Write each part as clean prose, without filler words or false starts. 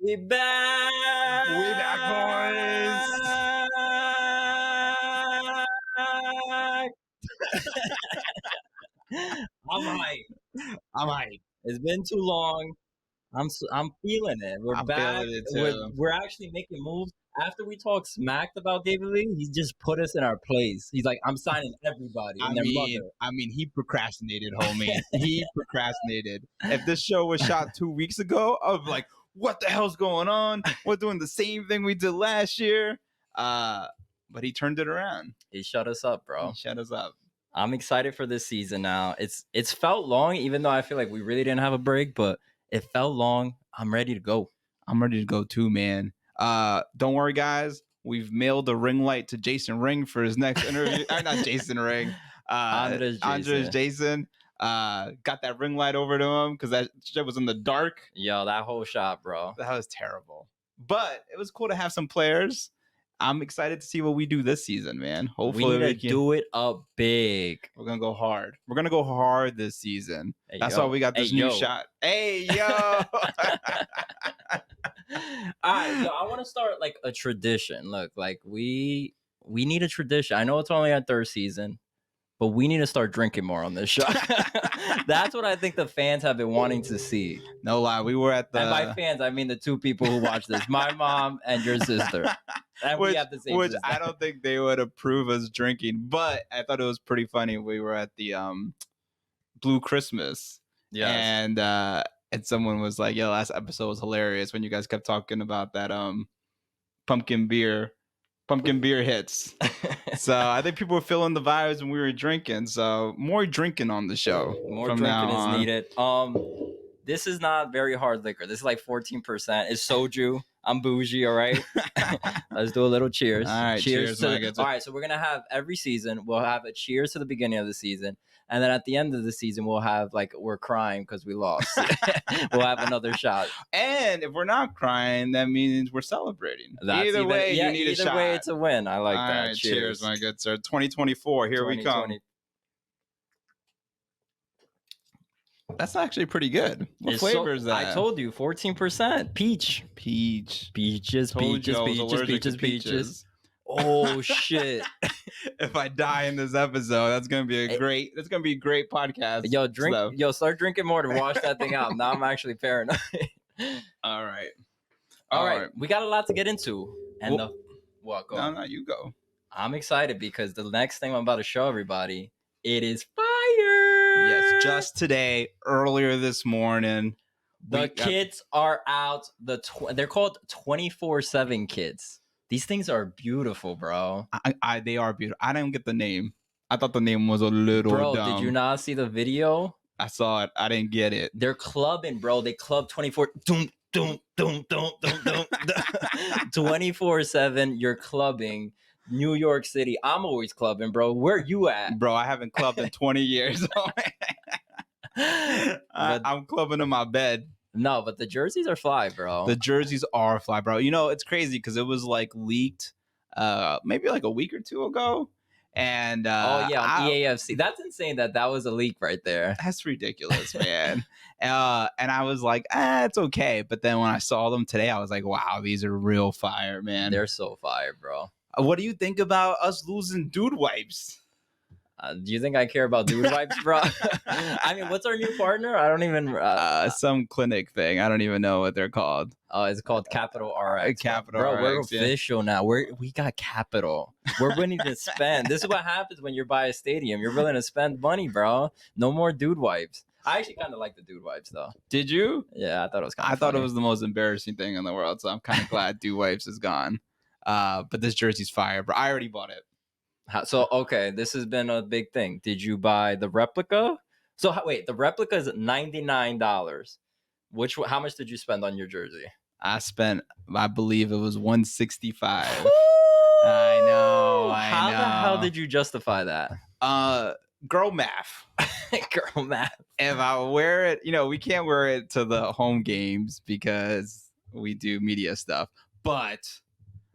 We back! We back, I'm hyped. I'm hyped. It's been too long. I'm feeling it. We're I'm back. feeling it too. We're actually making moves. After we talked smacked about David Lee, he just put us in our place. He's like, I'm signing everybody and their mother. I mean, he procrastinated, homie. He procrastinated. If this show was shot 2 weeks ago, I would be like, what the hell's going on? We're doing the same thing we did last year. But he turned it around. He shut us up, bro. He shut us up. I'm excited for this season now. It's felt long, even though I feel like we really didn't have a break, but it felt long. I'm ready to go. I'm ready to go too, man. Don't worry, guys. We've mailed a ring light to Jason Ring for his next interview. Not Jason Ring. Andres Jason. Got that ring light over to him because that shit was in the dark. Yo, that whole shot, bro. That was terrible. But it was cool to have some players. I'm excited to see what we do this season, man. Hopefully we can do it up big. We're gonna go hard. We're gonna go hard this season. Hey, that's why we got this new shot. Hey, yo. All right, so I want to start like a tradition. Look, like we need a tradition. I know it's only our third season, but we need to start drinking more on this show. That's what I think the fans have been wanting to see. No lie, we were at the... And by fans, I mean the two people who watch this. My mom and your sister. And we have the same sister. I don't think they would approve us drinking, but I thought it was pretty funny. We were at the Blue Christmas. Yeah. And someone was like, yo, last episode was hilarious when you guys kept talking about that pumpkin beer hits. So I think people were feeling the vibes when we were drinking. So more drinking on the show. More drinking is needed. This is not very hard liquor. This is like 14%. It's soju. I'm bougie, all right? Let's do a little cheers. All right, cheers. All right, so we're going to have every season, we'll have a cheers to the beginning of the season. And then at the end of the season, we'll have like, we're crying because we lost. We'll have another shot. And if we're not crying, that means we're celebrating. Either way, you need a shot. Either way, it's a win. I like that. Right, cheers, my good sir. 2024, here we come. That's actually pretty good. What flavor is that? I told you, 14%. Peach. Peaches. Oh shit! If I die in this episode, that's gonna be a great podcast. Yo, start drinking more to wash that thing out. Now I'm actually paranoid. All right. We got a lot to get into. And go. No, you go. I'm excited because the next thing I'm about to show everybody, it is fire. Yes, just today, earlier this morning, the kits are out. They're called 24/7 kits. These things are beautiful, bro. They are beautiful. I didn't get the name. I thought the name was a little dumb. Did you not see the video? I saw it. I didn't get it. They're clubbing, bro. They club 24. 24/7. You're clubbing. New York City. I'm always clubbing, bro. Where you at? Bro, I haven't clubbed in 20 years. I'm clubbing in my bed. No, but the jerseys are fly, bro. The jerseys are fly, bro. You know, it's crazy because it was like leaked maybe like a week or two ago. And on EAFC. That's insane that was a leak right there. That's ridiculous, man. And I was like, it's okay. But then when I saw them today, I was like, wow, these are real fire, man. They're so fire, bro. What do you think about us losing dude wipes? Do you think I care about dude wipes, bro? I mean, what's our new partner? I don't even... some clinic thing. I don't even know what they're called. Oh, it's called Capital RX. Capital bro, RX. We're official now. We got capital. We're willing to spend. This is what happens when you're by a stadium. You're willing to spend money, bro. No more dude wipes. I actually kind of like the dude wipes, though. Did you? Yeah, I thought it was kind of I thought it was the most embarrassing thing in the world, so I'm kind of glad dude wipes is gone. But this jersey's fire, bro. I already bought it. So, okay, this has been a big thing. Did you buy the replica? So, wait, the replica is $99. How much did you spend on your jersey? I believe it was $165. Woo! I know. How the hell did you justify that? Girl math. Girl math. If I wear it, we can't wear it to the home games because we do media stuff. But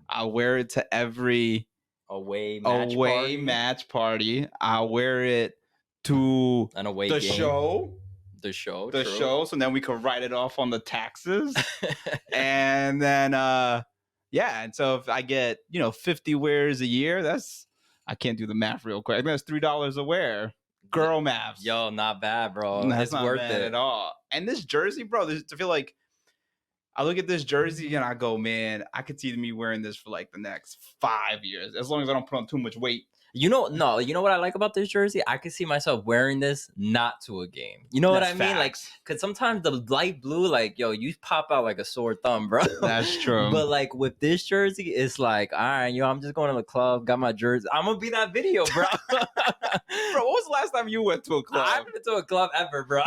I wear it to every away match party. I'll wear it to an away the game. show. The show. The true. show, so then we could write it off on the taxes. And then yeah, and so if I get 50 wears a year, that's, I can't do the math real quick. I think that's $3 a wear. Girl maths. Yo, not bad, bro. That's It's not worth bad it at all. And this jersey, bro, I feel like I look at this jersey and I go, man, I could see me wearing this for like the next 5 years, as long as I don't put on too much weight. You know what I like about this jersey? I could see myself wearing this not to a game. You know what I mean? Like, because sometimes the light blue, like, yo, you pop out like a sore thumb, bro. That's true. But like with this jersey, it's like, all right, I'm just going to the club, got my jersey. I'm gonna be that video, bro. Bro, what was the last time you went to a club? I haven't been to a club ever, bro.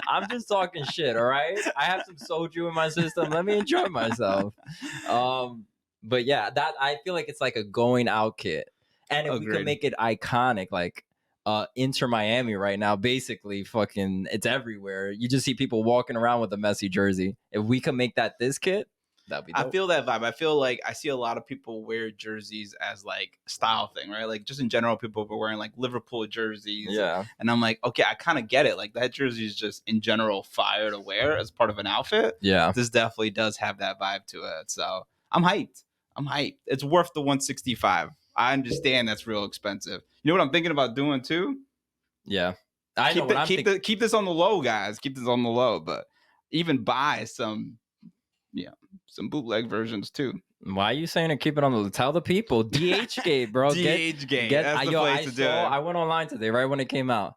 I'm just talking shit, all right? I have some soju in my system. Let me enjoy myself. But yeah, that I feel like it's like a going out kit. And if we could make it iconic, like Inter Miami right now, basically fucking it's everywhere. You just see people walking around with a Messi jersey. If we could make that this kit, that'd be dope. I feel that vibe. I feel like I see a lot of people wear jerseys as like style thing, right? Like just in general, people are wearing like Liverpool jerseys. Yeah. And I'm like, okay, I kind of get it. Like that jersey is just in general fire to wear as part of an outfit. Yeah. This definitely does have that vibe to it. So I'm hyped. It's worth the $165. I understand that's real expensive. You know what I'm thinking about doing too? Yeah. Keep this on the low, guys. Keep this on the low, but even buy some bootleg versions too. Why are you saying to keep it on the? Tell the people. DHgate, bro. DHgate. That's the place to do it. I went online today, right when it came out.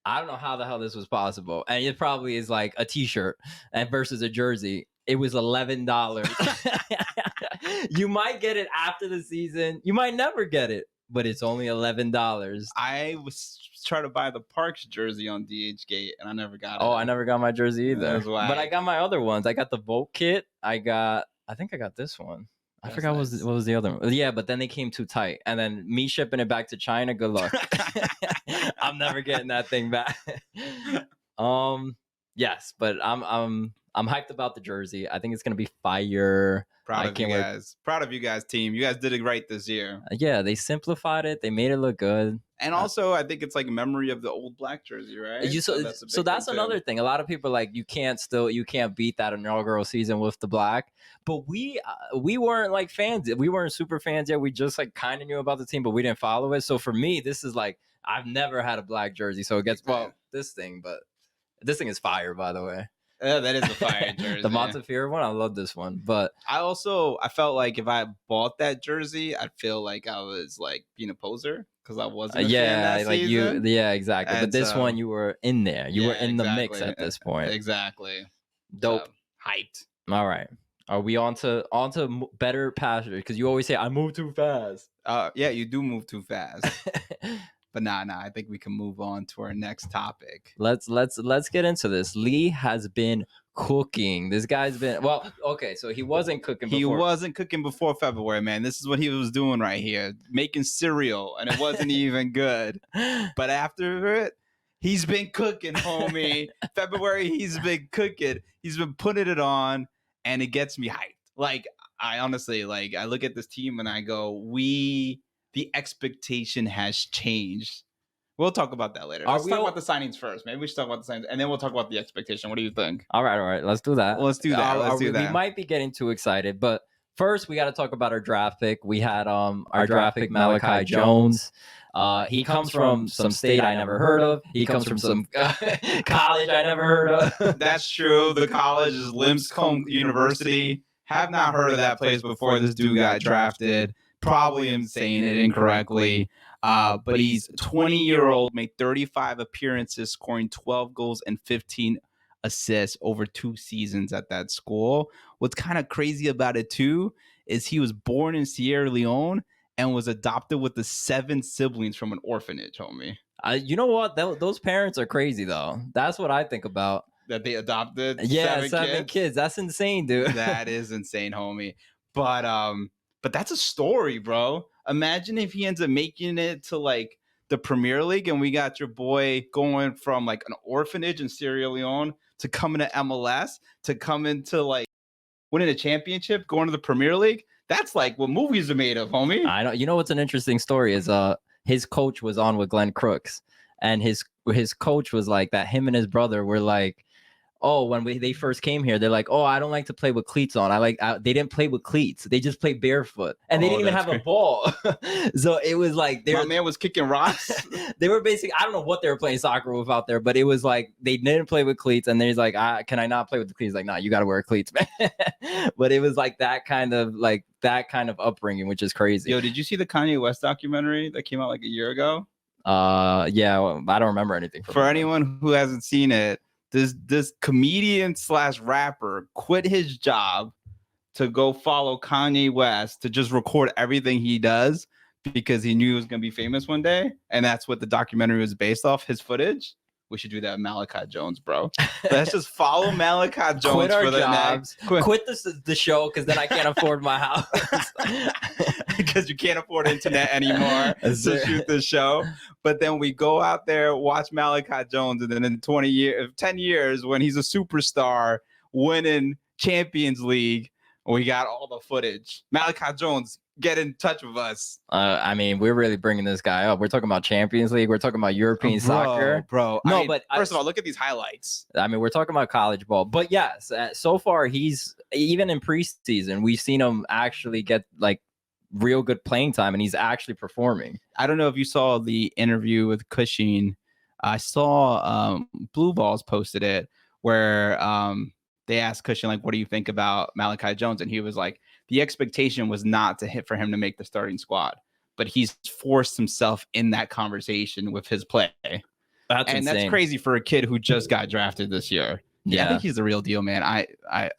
I don't know how the hell this was possible, and it probably is like a T-shirt and versus a jersey. It was $11. You might get it after the season. You might never get it, but it's only $11. I was trying to buy the Parks jersey on DHgate, and I never got it. Oh, I never got my jersey either. But I got my other ones. I got the Vote kit. I think I got this one. I forgot what was the other one. Yeah, but then they came too tight. And then me shipping it back to China, good luck. I'm never getting that thing back. Yes, but I'm hyped about the jersey. I think it's gonna be fire. Proud of you guys, team. You guys did it right this year. Yeah, they simplified it. They made it look good. And also, I think it's like a memory of the old black jersey, right? So that's another thing. A lot of people are like, you can't beat that inaugural season with the black. But we weren't like fans. We weren't super fans yet. We just like kind of knew about the team, but we didn't follow it. So for me, this is like, I've never had a black jersey. So it gets, this thing is fire, by the way. Yeah, that is a fire jersey. The Montefiore one, I love this one. But I felt like if I bought that jersey, I'd feel like I was like being a poser because I wasn't a fan that like season. Exactly. And but this one, you were in there. You were in the mix at this point. Exactly. Dope. So, hyped. All right. Are we on to better pasture? Because you always say I move too fast. Yeah, you do move too fast. But nah, I think we can move on to our next topic. Let's get into this. Lee has been cooking. This guy's been so he wasn't cooking before. He wasn't cooking before February, man. This is what he was doing right here. Making cereal, and it wasn't even good. But after it, he's been cooking, homie. February, he's been cooking. He's been putting it on, and it gets me hyped. Like, I honestly, like, I look at this team and I go, the expectation has changed. We'll talk about that later. Let's talk about the signings first. Maybe we should talk about the signings, and then we'll talk about the expectation. What do you think? All right. Let's do that. We might be getting too excited, but first we got to talk about our draft pick. We had our draft pick, Malachi Jones. He comes from some state I never heard of. He comes from some college I never heard of. That's true. The college is Lipscomb University. Have not heard of that place before this dude got drafted. Probably am saying it incorrectly. But he's 20-year-old, made 35 appearances, scoring 12 goals and 15 assists over 2 seasons at that school. What's kind of crazy about it, too, is he was born in Sierra Leone and was adopted with the 7 siblings from an orphanage, homie. You know what? Those parents are crazy, though. That's what I think about. That they adopted 7 kids. That's insane, dude. That is insane, homie. But that's a story, bro. Imagine if he ends up making it to like the Premier League and we got your boy going from like an orphanage in Sierra Leone to coming to MLS to coming to like winning a championship, going to the Premier League. That's like what movies are made of, homie. I know. You know what's an interesting story is his coach was on with Glenn Crooks. and his coach was like that. Him and his brother were like, oh, when they first came here, they're like, oh, I don't like to play with cleats on. They didn't play with cleats. They just played barefoot, and they didn't even have a ball. So it was like my man was kicking rocks. They were basically, I don't know what they were playing soccer with out there, but it was like they didn't play with cleats, and he's like, can I not play with the cleats? Like, nah, you got to wear cleats, man. But it was like that kind of upbringing, which is crazy. Yo, did you see the Kanye West documentary that came out like a year ago? Yeah, well, I don't remember anything. For anyone who hasn't seen it, this comedian / rapper quit his job to go follow Kanye West to just record everything he does because he knew he was going to be famous one day. And that's what the documentary was based off, his footage. We should do that with Malachi Jones, bro. Let's just follow Malachi Jones quit our for the jobs, quit the show because then I can't afford my house. Because you can't afford internet anymore to shoot the show. But then we go out there, watch Malachi Jones, and then in 10 years, when he's a superstar, winning Champions League, we got all the footage. Malachi Jones, get in touch with us. I mean, we're really bringing this guy up. We're talking about Champions League. We're talking about European soccer. Bro. No, I mean, but first of all, look at these highlights. I mean, we're talking about college ball. But yes, so far, he's even in preseason, we've seen him actually get like real good playing time, and he's actually performing. I don't know if you saw the interview with Cushing. I saw Blue Balls posted it where they asked Cushing, like, what do you think about Malachi Jones? And he was like, the expectation was not to hit for him to make the starting squad, but he's forced himself in that conversation with his play. That's insane. That's crazy for a kid who just got drafted this year. Yeah, I think he's the real deal, man.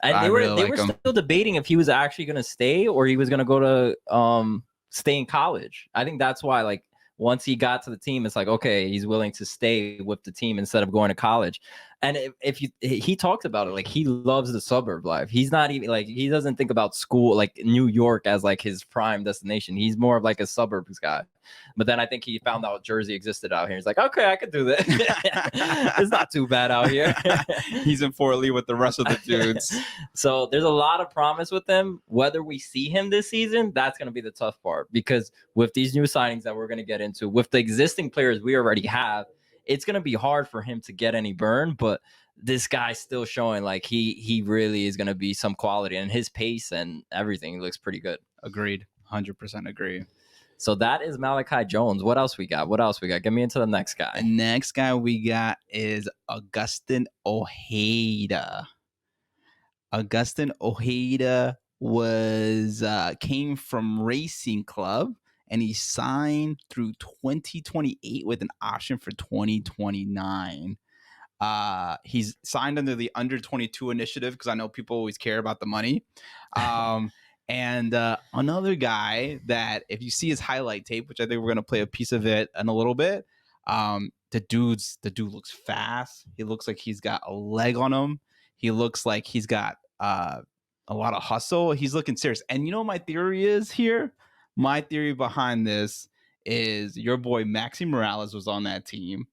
They were still debating if he was actually going to stay or he was going to go to stay in college. I think that's why, like, once he got to the team, it's like, okay, he's willing to stay with the team instead of going to college. And he talks about it, like he loves the suburb life. He's not even like, he doesn't think about school, like New York as like his prime destination. He's more of like a suburbs guy. But then I think he found out Jersey existed out here. He's like, okay, I could do this. It's not too bad out here. He's in Fort Lee with the rest of the dudes. So there's a lot of promise with him. Whether we see him this season, that's going to be the tough part, because with these new signings that we're going to get into, with the existing players we already have, it's going to be hard for him to get any burn. But this guy's still showing like he really is going to be some quality, and his pace and everything looks pretty good. Agreed. 100% agree. So that is Malachi Jones. What else we got? Get me into the next guy. The next guy we got is Augustin Ojeda. Augustin Ojeda came from Racing Club, and he signed through 2028 with an option for 2029. He's signed under the under 22 initiative because I know people always care about the money. And another guy that, if you see his highlight tape, which I think we're going to play a piece of it in a little bit, the dude looks fast. He looks like he's got a leg on him. He looks like he's got a lot of hustle. He's looking serious. And you know what my theory is here? My theory behind this is your boy Maxi Morales was on that team.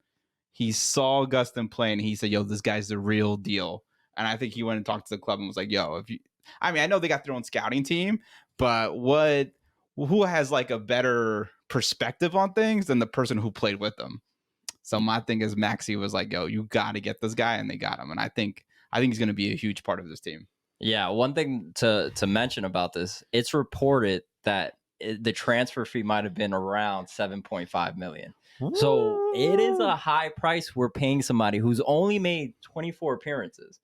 He saw Augustin play, and he said, yo, this guy's the real deal. And I think he went and talked to the club and was like, yo, I know they got their own scouting team, but who has like a better perspective on things than the person who played with them? So my thing is Maxi was like, yo, you got to get this guy, and they got him. And I think he's going to be a huge part of this team. Yeah. One thing to mention about this, it's reported that the transfer fee might've been around 7.5 million. So it is a high price we're paying somebody who's only made 24 appearances,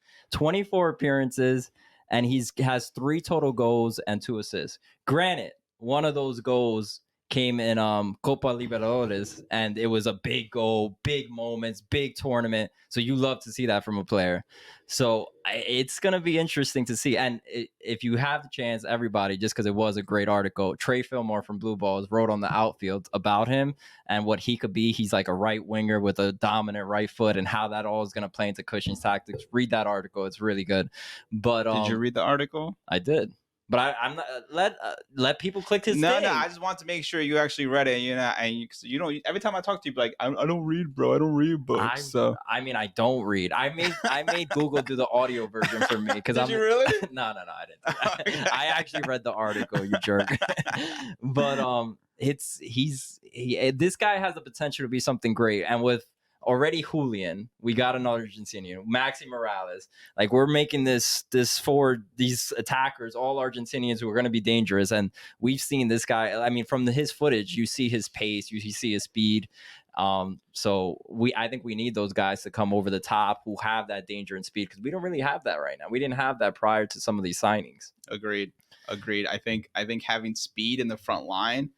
and he has 3 total goals and 2 assists. Granted, one of those goals came in Copa Libertadores, and it was a big goal, big moments, big tournament. So you love to see that from a player. So it's going to be interesting to see. And if you have the chance, everybody, just because it was a great article, Trey Fillmore from Blue Balls wrote on the outfield about him and what he could be. He's like a right winger with a dominant right foot, and how that all is going to play into Cushing's tactics. Read that article. It's really good. But did you read the article? I did. But I'm not let people click his No, thing. I just want to make sure you actually read it. You know, every time I talk to you, like, I don't read, bro. I don't read books. I mean, I don't read. I made Google do the audio version for me because Did you really? No, I didn't. I actually read the article. You jerk. But this guy has the potential to be something great. And with already Julian, we got another Argentinian, Maxi Morales. Like we're making this forward, these attackers, all Argentinians who are going to be dangerous. And we've seen this guy. I mean, from his footage, you see his pace, you see his speed. So I think we need those guys to come over the top who have that danger and speed, because we don't really have that right now. We didn't have that prior to some of these signings. Agreed. I think having speed in the front line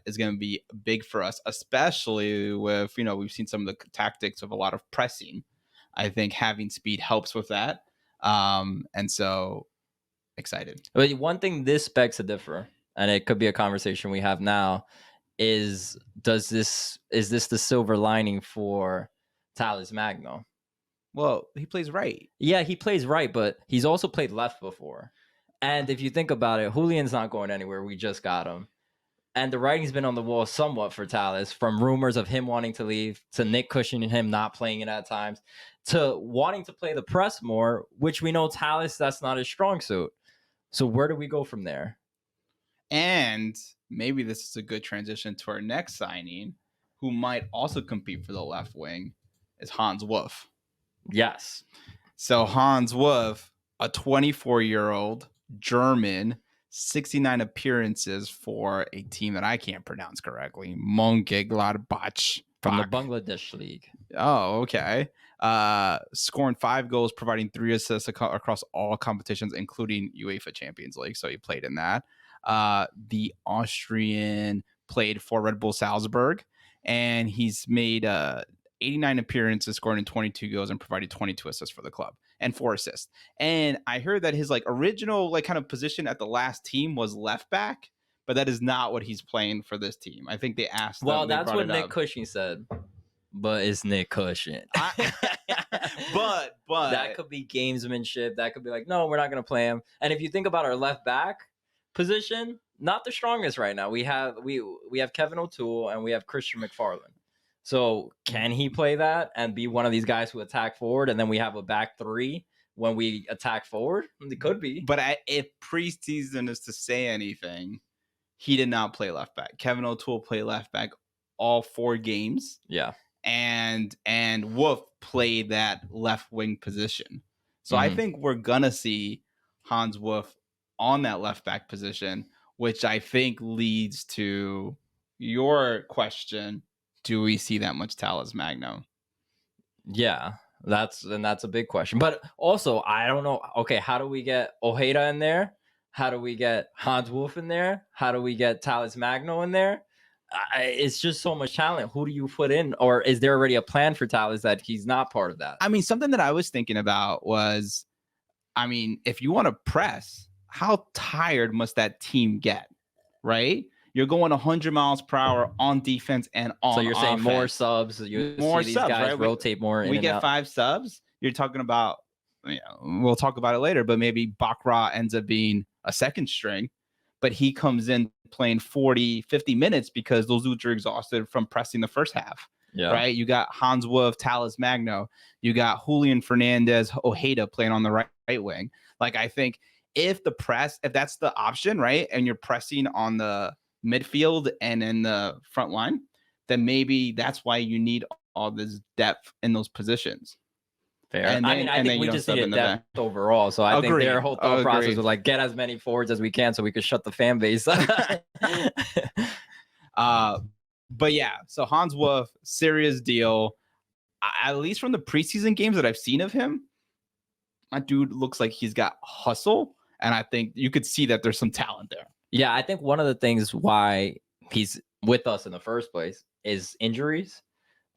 is going to be big for us, especially with, we've seen some of the tactics of a lot of pressing. I think having speed helps with that. And so excited. But one thing this begs to differ, and it could be a conversation we have now, is this the silver lining for Thales Magno? Well, he plays right. Yeah, he plays right, but he's also played left before. And if you think about it, Julian's not going anywhere. We just got him. And the writing's been on the wall somewhat for Thales, from rumors of him wanting to leave, to Nick cushioning him not playing it at times, to wanting to play the press more, which we know Thales, that's not his strong suit. So where do we go from there? And maybe this is a good transition to our next signing, who might also compete for the left wing, is Hans Wolf. Yes. So Hans Wolf, a 24-year-old German, 69 appearances for a team that I can't pronounce correctly, Mönchengladbach, from the Bangladesh League. Oh, okay. Scoring 5 goals, providing 3 assists across all competitions, including UEFA Champions League. So he played in that. The Austrian played for Red Bull Salzburg, and he's made 89 appearances, scoring in 22 goals, and provided 22 assists for the club and 4 assists. And I heard that his original kind of position at the last team was left back, but that is not what he's playing for this team. I think they asked. Well, that's what Nick Cushing said. But it's Nick Cushing. But that could be gamesmanship. That could be like, no, we're not going to play him. And if you think about our left back position, not the strongest right now. We have Kevin O'Toole and we have Christian McFarland. So can he play that and be one of these guys who attack forward, and then we have a back 3 when we attack forward? It could be. But if preseason is to say anything, he did not play left back. Kevin O'Toole played left back all 4 games. Yeah. And Wolf played that left wing position. So I think we're going to see Hans Wolf on that left back position, which I think leads to your question. Do we see that much Thales Magno? Yeah, that's a big question. But also, I don't know. Okay, how do we get Ojeda in there? How do we get Hans Wolf in there? How do we get Thales Magno in there? It's just so much talent. Who do you put in? Or is there already a plan for Thales that he's not part of that? I mean, something that I was thinking about was, if you want to press, how tired must that team get, right? You're going 100 miles per hour on defense and on offense. So you're saying more subs. More see these subs, guys right? Rotate more. We get 5 subs. You're talking about, we'll talk about it later, but maybe Bakra ends up being a second string, but he comes in playing 40, 50 minutes because those dudes are exhausted from pressing the first half. Yeah. Right. You got Hans Wolf, Thales Magno. You got Julian Fernandez, Ojeda playing on the right wing. I think if that's the option, right, and you're pressing on the midfield and in the front line, then maybe that's why you need all this depth in those positions. Fair. I think we just need depth overall. So I think their whole thought process was get as many forwards as we can so we could shut the fan base. But yeah, so Hans Wolf, serious deal. At least from the preseason games that I've seen of him, my dude looks like he's got hustle, and I think you could see that there's some talent there. Yeah, I think one of the things why he's with us in the first place is injuries.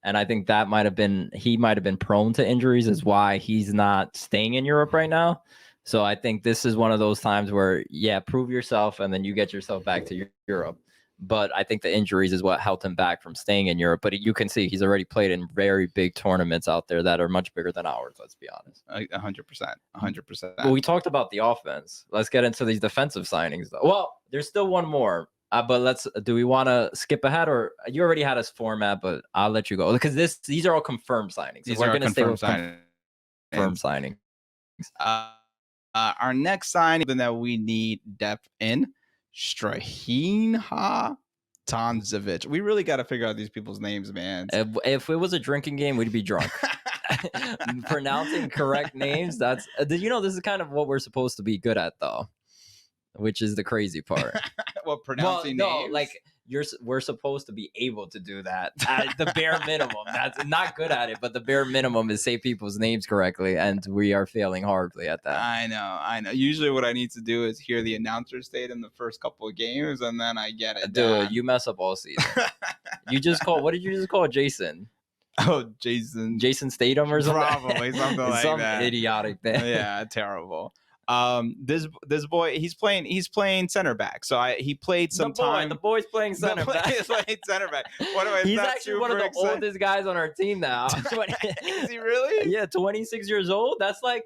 And I think he might have been prone to injuries, is why he's not staying in Europe right now. So I think this is one of those times where, prove yourself and then you get yourself back to Europe. But I think the injuries is what held him back from staying in Europe. But you can see he's already played in very big tournaments out there that are much bigger than ours, let's be honest. 100%. Well, we talked about the offense. Let's get into these defensive signings, though. Well, there's still one more. But do we want to skip ahead, or you already had a format, but I'll let you go because these are all confirmed signings. These are going to stay with confirmed signings. Our next signing that we need depth in, Strahinja Tonzovich. We really got to figure out these people's names, man. If it was a drinking game, we'd be drunk. Pronouncing correct names, that's this is kind of what we're supposed to be good at, though, which is the crazy part. Well, pronouncing names? Like we're supposed to be able to do that at the bare minimum. That's not good at it, but the bare minimum is say people's names correctly, and we are failing horribly at that. I know. Usually what I need to do is hear the announcer state in the first couple of games, and then I get it. Dude, you mess up all season. What did you just call Jason? Oh, Jason Statham or something? Probably something like Some that. idiotic thing. Yeah, terrible. This boy, he's playing center back. So he played some time. The boy's playing center back. He's playing center back. What am I? He's actually one of the oldest guys on our team now. Is he really? Yeah, 26 years old. That's like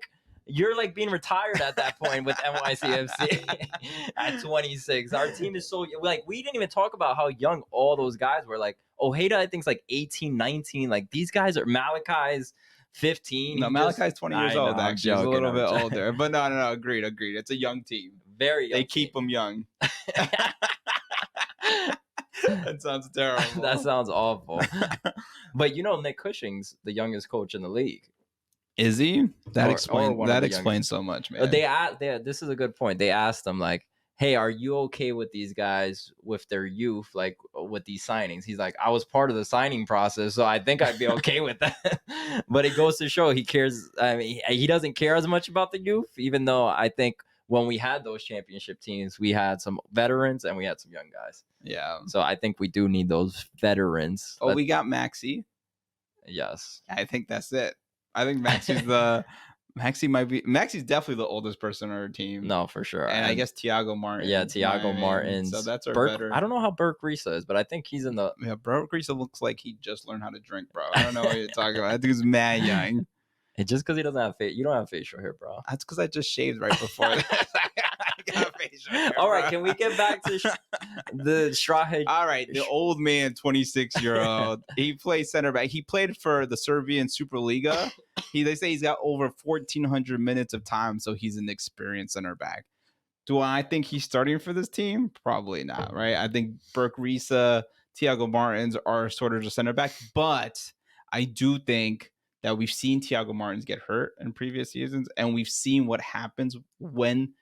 you're like being retired at that point with NYCFC at 26. Our team is so like we didn't even talk about how young all those guys were. Like Ojeda, I think is like 18, 19. Like these guys are Malachi's 15. No, Malachi's 20 years old. Actually, he's a little bit older. But no. Agreed. It's a young team. Very young. They keep them young. That sounds terrible. That sounds awful. But Nick Cushing's the youngest coach in the league. Is he? That explains so much, man. This is a good point. They asked him like, hey, are you okay with these guys with their youth, like with these signings? He's like, I was part of the signing process, so I think I'd be okay with that. But it goes to show he cares. I mean, he doesn't care as much about the youth, even though I think when we had those championship teams, we had some veterans and we had some young guys. Yeah. So I think we do need those veterans. Oh, we got Maxi. Yes. I think that's it. I think Maxi's Maxi's definitely the oldest person on our team. No, for sure. And I guess Thiago Martin. Yeah, Thiago Martin. So that's our better. I don't know how Burke Risa is, but I think he's in the. Yeah, Burke Risa looks like he just learned how to drink, bro. I don't know what you're talking about. I think he's mad young. It's just because he doesn't have face. You don't have facial hair, bro. That's because I just shaved right before this. I got facial hair, all right, can we get back to the Strahe? All right, the old man, 26-year-old. He plays center back. He played for the Serbian Superliga. They say he's got over 1,400 minutes of time, so he's an experienced center back. Do I think he's starting for this team? Probably not, right? I think Burke Risa, Thiago Martins are sort of just center back, but I do think that we've seen Thiago Martins get hurt in previous seasons, and we've seen what happens when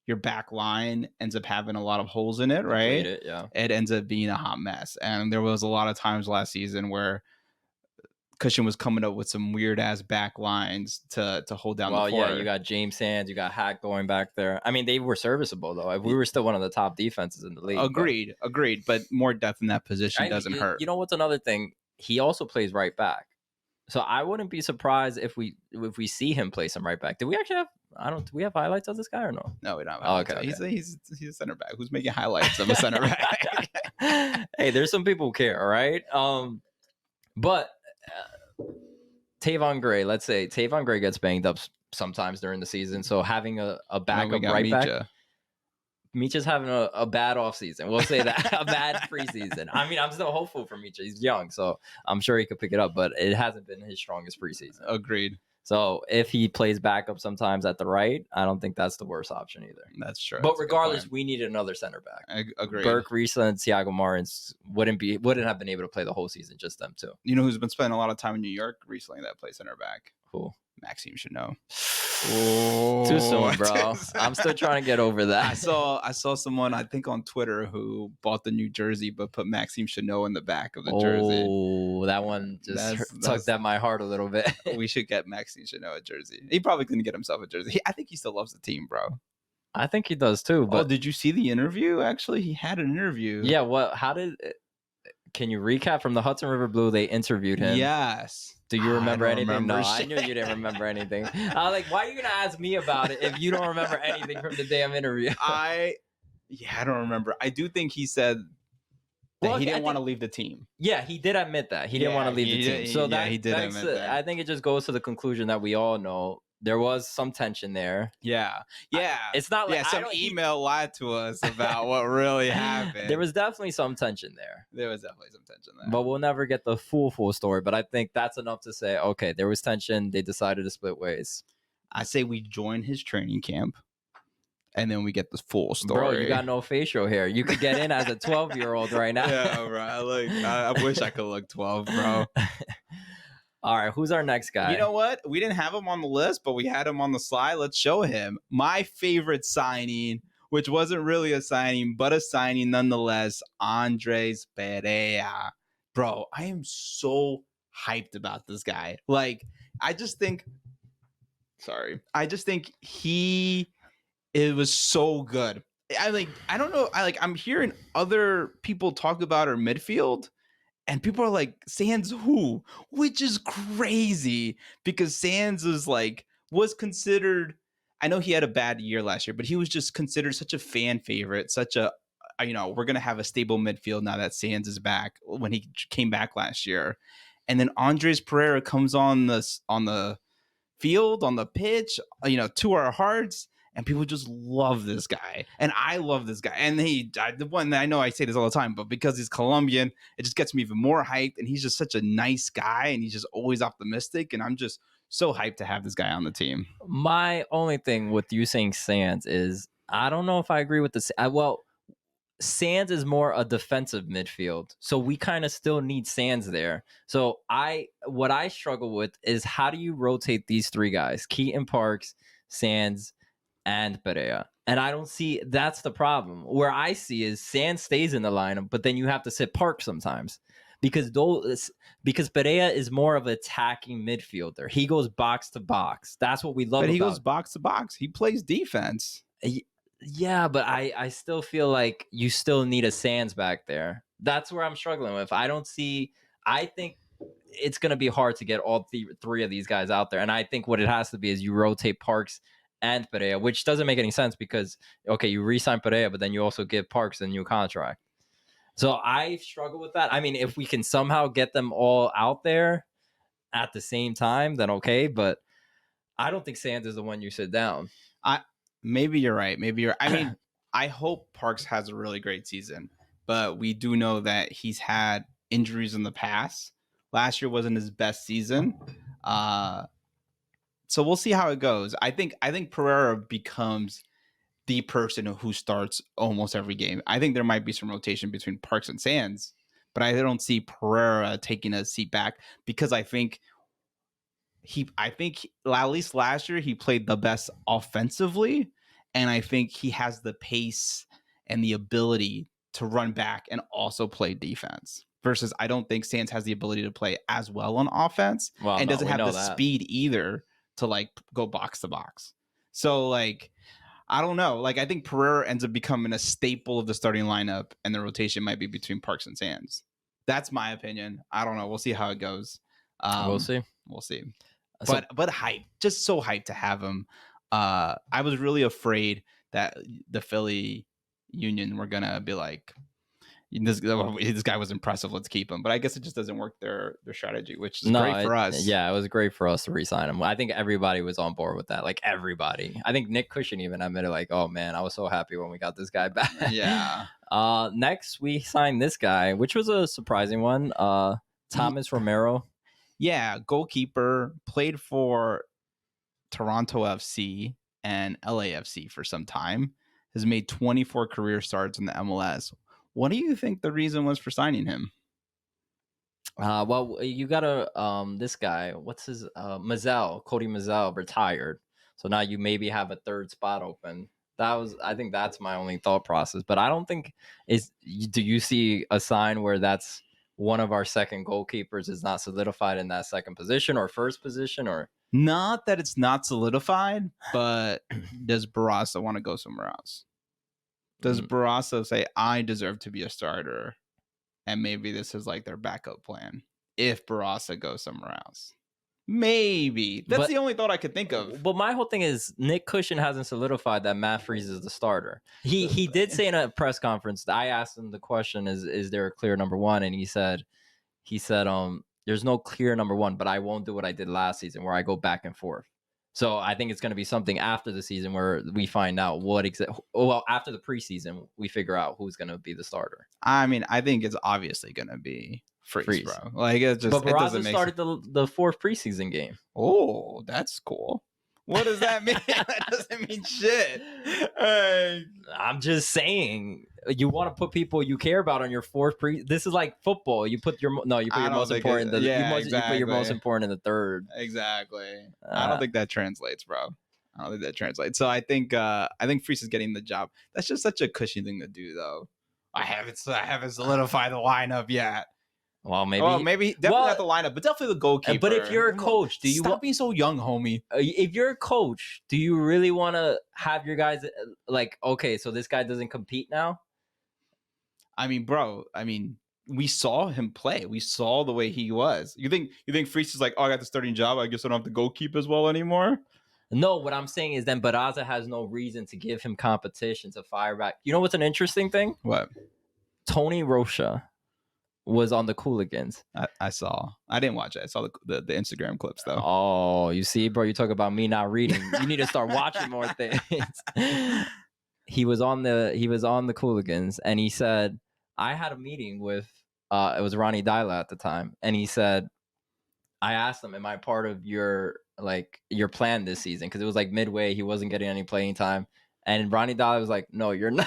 your back line ends up having a lot of holes in it, right? It ends up being a hot mess. And there was a lot of times last season where Cushion was coming up with some weird ass back lines to hold down the fort. Well, yeah, you got James Sands, you got Hack going back there. I mean, they were serviceable though. We were still one of the top defenses in the league. Agreed. But more depth in that position doesn't hurt. You know what's another thing? He also plays right back. So I wouldn't be surprised if we see him play some right back. Do we actually have? Do we have highlights of this guy or no? No, we don't. Okay. He's a center back. Who's making highlights of a center back? Hey, there's some people who care, all right? But Tavon Gray, let's say Tavon Gray gets banged up sometimes during the season. So having a backup right back. Micha's having a bad offseason. We'll say that. A bad preseason. I mean, I'm still hopeful for Micha. He's young, so I'm sure he could pick it up, but it hasn't been his strongest preseason. Agreed. So if he plays backup sometimes at the right, I don't think that's the worst option either. That's true. But regardless, we needed another center back. Agreed. Burke, Risa, and Thiago Martins wouldn't have been able to play the whole season, just them two. You know who's been spending a lot of time in New York recently that plays center back? Who? Maxime Chanot. Too soon, bro. I'm still trying to get over that. I saw someone, I think on Twitter, who bought the new jersey but put Maxime Chanot in the back of the jersey. Oh, that one just tugged at my heart a little bit. We should get Maxime Chanot a jersey. He probably couldn't get himself a jersey. I think he still loves the team, bro. I think he does too. But did you see the interview? Actually, he had an interview. Yeah. Can you recap from the Hudson River Blue? They interviewed him. Yes. Do you remember anything? No, I knew you didn't remember anything. I was like, why are you going to ask me about it if you don't remember anything from the damn interview? I don't remember. I do think he said that he didn't want to leave the team. Yeah, he did admit that. He didn't want to leave the team. So he did admit that. I think it just goes to the conclusion that we all know. There was some tension there. Yeah. It's not like some email lied to us about what really happened. There was definitely some tension there. But we'll never get the full story. But I think that's enough to say, okay, there was tension. They decided to split ways. I say we join his training camp. and then we get the full story. Bro, you got no facial hair. You could get in as a 12-year-old right now. Yeah, bro. I wish I could look 12, bro. All right, who's our next guy? You know what? We didn't have him on the list, but we had him on the slide. Let's show him. My favorite signing, which wasn't really a signing, but a signing nonetheless, Andres Perea. Bro, I am so hyped about this guy. Like, I just think it was so good. I don't know. I'm hearing other people talk about our midfield, and people are like, Sands who? Which is crazy because Sands was considered, I know he had a bad year last year, but he was just considered such a fan favorite, we're going to have a stable midfield now that Sands is back when he came back last year. And then Andres Perea comes on the field, on the pitch, to our hearts. And people just love this guy. And I love this guy. And the one that I know I say this all the time, but because he's Colombian, it just gets me even more hyped. And he's just such a nice guy. And he's just always optimistic. And I'm just so hyped to have this guy on the team. My only thing with you saying Sands is, I don't know if I agree with this. Sands is more a defensive midfield. So we kind of still need Sands there. So what I struggle with is, how do you rotate these three guys? Keaton Parks, Sands, and Perea. And I don't see, that's the problem. Where I see is Sands stays in the lineup, but then you have to sit Park sometimes because Perea is more of an attacking midfielder. He goes box to box. That's what we love. But he goes box to box. He plays defense. Yeah, but I still feel like you still need a Sands back there. That's where I'm struggling with. I think it's going to be hard to get all three of these guys out there. And I think what it has to be is you rotate Parks and Perea, which doesn't make any sense because, okay, you re-sign Perea, but then you also give Parks a new contract. So I struggle with that. I mean, if we can somehow get them all out there at the same time, then okay. But I don't think Sands is the one you sit down. Maybe you're right. I mean, I hope Parks has a really great season, but we do know that he's had injuries in the past. Last year wasn't his best season. So we'll see how it goes. I think Pereira becomes the person who starts almost every game. I think there might be some rotation between Parks and Sands, but I don't see Pereira taking a seat back because I think at least last year he played the best offensively, and I think he has the pace and the ability to run back and also play defense. Versus I don't think Sands has the ability to play as well on offense and doesn't have the speed either to go box to box. So I don't know. I think Pereira ends up becoming a staple of the starting lineup, and the rotation might be between Parks and Sands. That's my opinion. I don't know. We'll see how it goes. We'll see. But hype, just so hyped to have him. I was really afraid that the Philly Union were gonna be like, this guy was impressive, let's keep him. But I guess it just doesn't work their strategy, which is great for us. Yeah, it was great for us to re-sign him. I think everybody was on board with that. Everybody. I think Nick Cushion even admitted oh man, I was so happy when we got this guy back. Yeah. Next we signed this guy, which was a surprising one. Thomas Romero. Yeah, goalkeeper, played for Toronto FC and LAFC for some time. Has made 24 career starts in the MLS. What do you think the reason was for signing him? Well, you got this guy, what's his Cody Mazzell retired. So now you maybe have a third spot open. I think that's my only thought process. But I don't think do you see a sign where that's one of our second goalkeepers is not solidified in that second position or first position? Or not that it's not solidified, but does Barraza want to go somewhere else? Does Barraza say, I deserve to be a starter, and maybe this is their backup plan if Barraza goes somewhere else? Maybe. That's the only thought I could think of. But my whole thing is Nick Cushion hasn't solidified that Matt Freese is the starter. He did say in a press conference, I asked him the question, is there a clear number one? And he said, there's no clear number one, but I won't do what I did last season where I go back and forth. So I think it's going to be something after the season where we find out after the preseason, we figure out who's going to be the starter. I mean, I think it's obviously going to be Freeze, bro. It just, but Barraza started the fourth preseason game. Oh, that's cool. What does that mean? That doesn't mean shit. I'm just saying, you want to put people you care about on your fourth this is like football. You put your most important. You put your most important in the third. Exactly. I don't think that translates, bro. I don't think that translates. So I think Freese is getting the job. That's just such a cushy thing to do, though. I haven't solidified the lineup yet. Well, maybe definitely not the lineup, but definitely the goalkeeper. But if you're a coach, do you stop being so young, homie? If you're a coach, do you really want to have your guys like, okay, so this guy doesn't compete now? I mean, bro. We saw him play. We saw the way he was. You think Freese is like, oh, I got the starting job. I guess I don't have to go keep as well anymore. No, what I'm saying is then Barraza has no reason to give him competition to fire back. You know what's an interesting thing? What? Tony Rocha was on the Cooligans. I saw. I didn't watch it. I saw the Instagram clips though. Oh, you see, bro. You talk about me not reading. You need to start watching more things. He was on the Cooligans, and he said, I had a meeting with it was Ronnie Dyla at the time, and he said, I asked him, am I part of your plan this season? Because it was like midway, he wasn't getting any playing time. And Ronnie Dyla was like, no, you're not.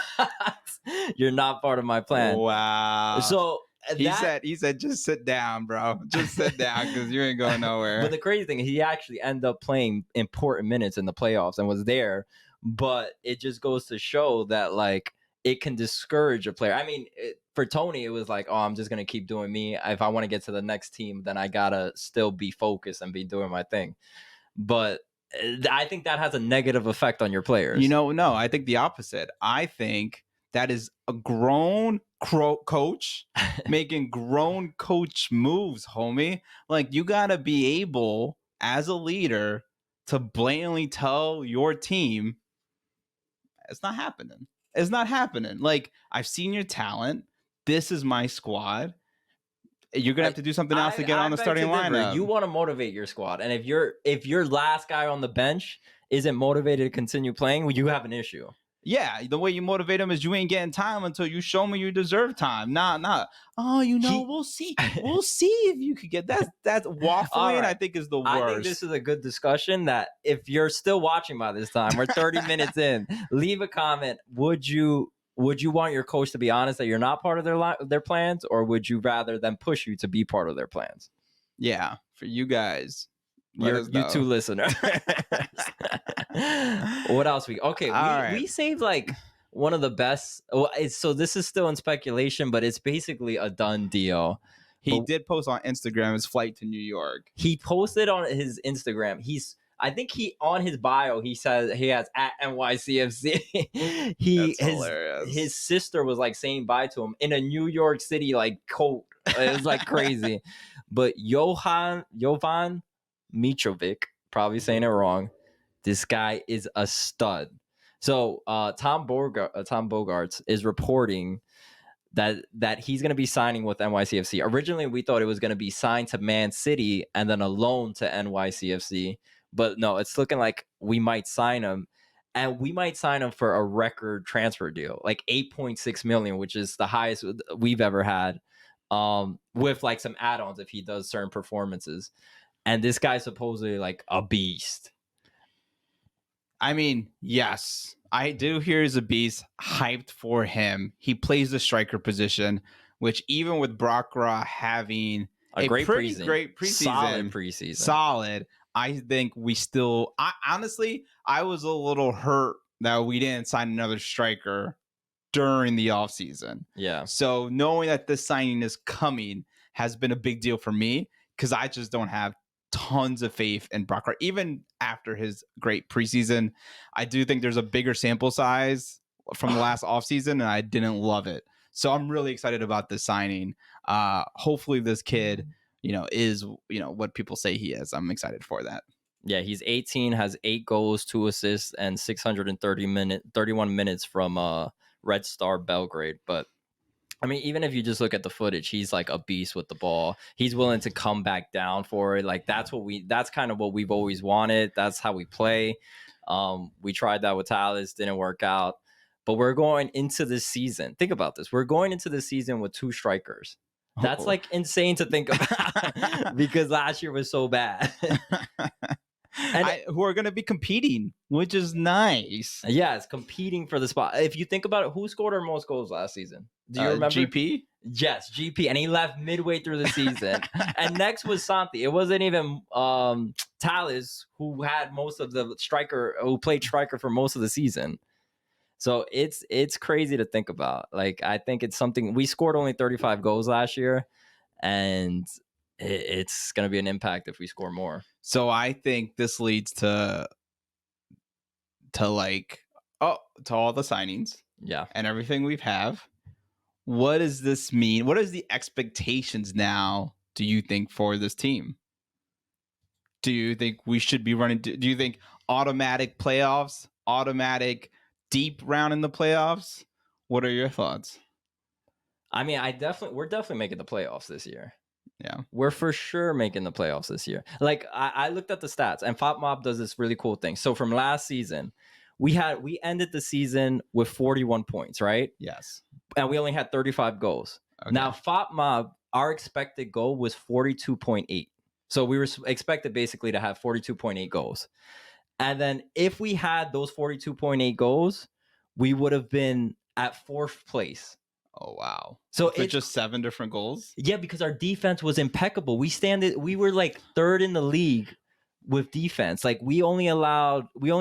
You're not part of my plan. Wow. So he said, just sit down, bro. Just sit down because you ain't going nowhere. But the crazy thing is he actually ended up playing important minutes in the playoffs and was there. But it just goes to show that like it can discourage a player. I mean, for Tony, it was like, oh, I'm just going to keep doing me. If I want to get to the next team, then I got to still be focused and be doing my thing. But I think that has a negative effect on your players. No, I think the opposite. I think that is a grown coach making grown coach moves, homie. Like, you got to be able, as a leader, to blatantly tell your team, it's not happening. It's not happening. Like, I've seen your talent. This is my squad. You're gonna have to do something else to get on the starting lineup. You want to motivate your squad, and if your last guy on the bench isn't motivated to continue playing, well, you have an issue. Yeah, the way you motivate them is you ain't getting time until you show me you deserve time. Nah. Oh, we'll see. We'll see if you could get that. That's waffling. Right. I think is the worst. I think this is a good discussion. That if you're still watching by this time, we're 30 minutes in. Leave a comment. Would you want your coach to be honest that you're not part of their plans, or would you rather them push you to be part of their plans? Yeah, for you guys. You two listeners. What else we saved like one of the best. So this is still in speculation, but it's basically a done deal. He did post on Instagram his flight to New York. He posted on his Instagram. I think on his bio he says he has at NYCFC. His sister was like saying bye to him in a New York City like coat. It was like crazy. But Jovan Mitrovic, probably saying it wrong. This guy is a stud. So Tom Bogarts is reporting that he's going to be signing with NYCFC. Originally, we thought it was going to be signed to Man City and then a loan to NYCFC. But no, it's looking like we might sign him. And we might sign him for a record transfer deal, like $8.6 million, which is the highest we've ever had, with like some add-ons if he does certain performances. And this guy's supposedly like a beast. I mean, yes, I do hear he's a beast. Hyped for him. He plays the striker position, which even with Brockra having a great preseason, solid. I think we still. Honestly, I was a little hurt that we didn't sign another striker during the offseason. Yeah. So knowing that this signing is coming has been a big deal for me because I just don't have tons of faith in Brockra. Even after his great preseason, I do think there's a bigger sample size from the last offseason, and I didn't love it. So I'm really excited about this signing. Hopefully this kid, is, what people say he is. I'm excited for that. Yeah, he's 18, has 8 goals, 2 assists, and 31 minutes from Red Star Belgrade. But I mean, even if you just look at the footage, he's like a beast with the ball. He's willing to come back down for it. Like that's kind of what we've always wanted. That's how we play. We tried that with Talis, didn't work out. But we're going into this season. Think about this. We're going into the season with 2 strikers. That's like insane to think about because last year was so bad. And who are going to be competing, which is nice. Yeah, it's competing for the spot. If you think about it, who scored our most goals last season? Do you remember? GP? Yes, GP, and he left midway through the season. And next was Santi. It wasn't even Talis, who had most of the striker, who played striker for most of the season. So it's crazy to think about. Like, I think it's something. We scored only 35 goals last year, and it's going to be an impact if we score more. So I think this leads to like to all the signings, and everything we have. What does this mean? What is the expectations now, do you think, for this team? Do you think we should be running? Do you think automatic playoffs, automatic deep round in the playoffs? What are your thoughts? I mean, we're definitely making the playoffs this year. Yeah, we're for sure making the playoffs this year. Like, I looked at the stats, and FOPMob does this really cool thing. So from last season, we ended the season with 41 points, right? Yes. And we only had 35 goals. Okay. Now, FOPMob, our expected goal was 42.8. So we were expected basically to have 42.8 goals. And then if we had those 42.8 goals, we would have been at 4th place. Oh, wow. So it's just 7 different goals? Yeah, because our defense was impeccable. We were like 3rd in the league with defense. Like, we only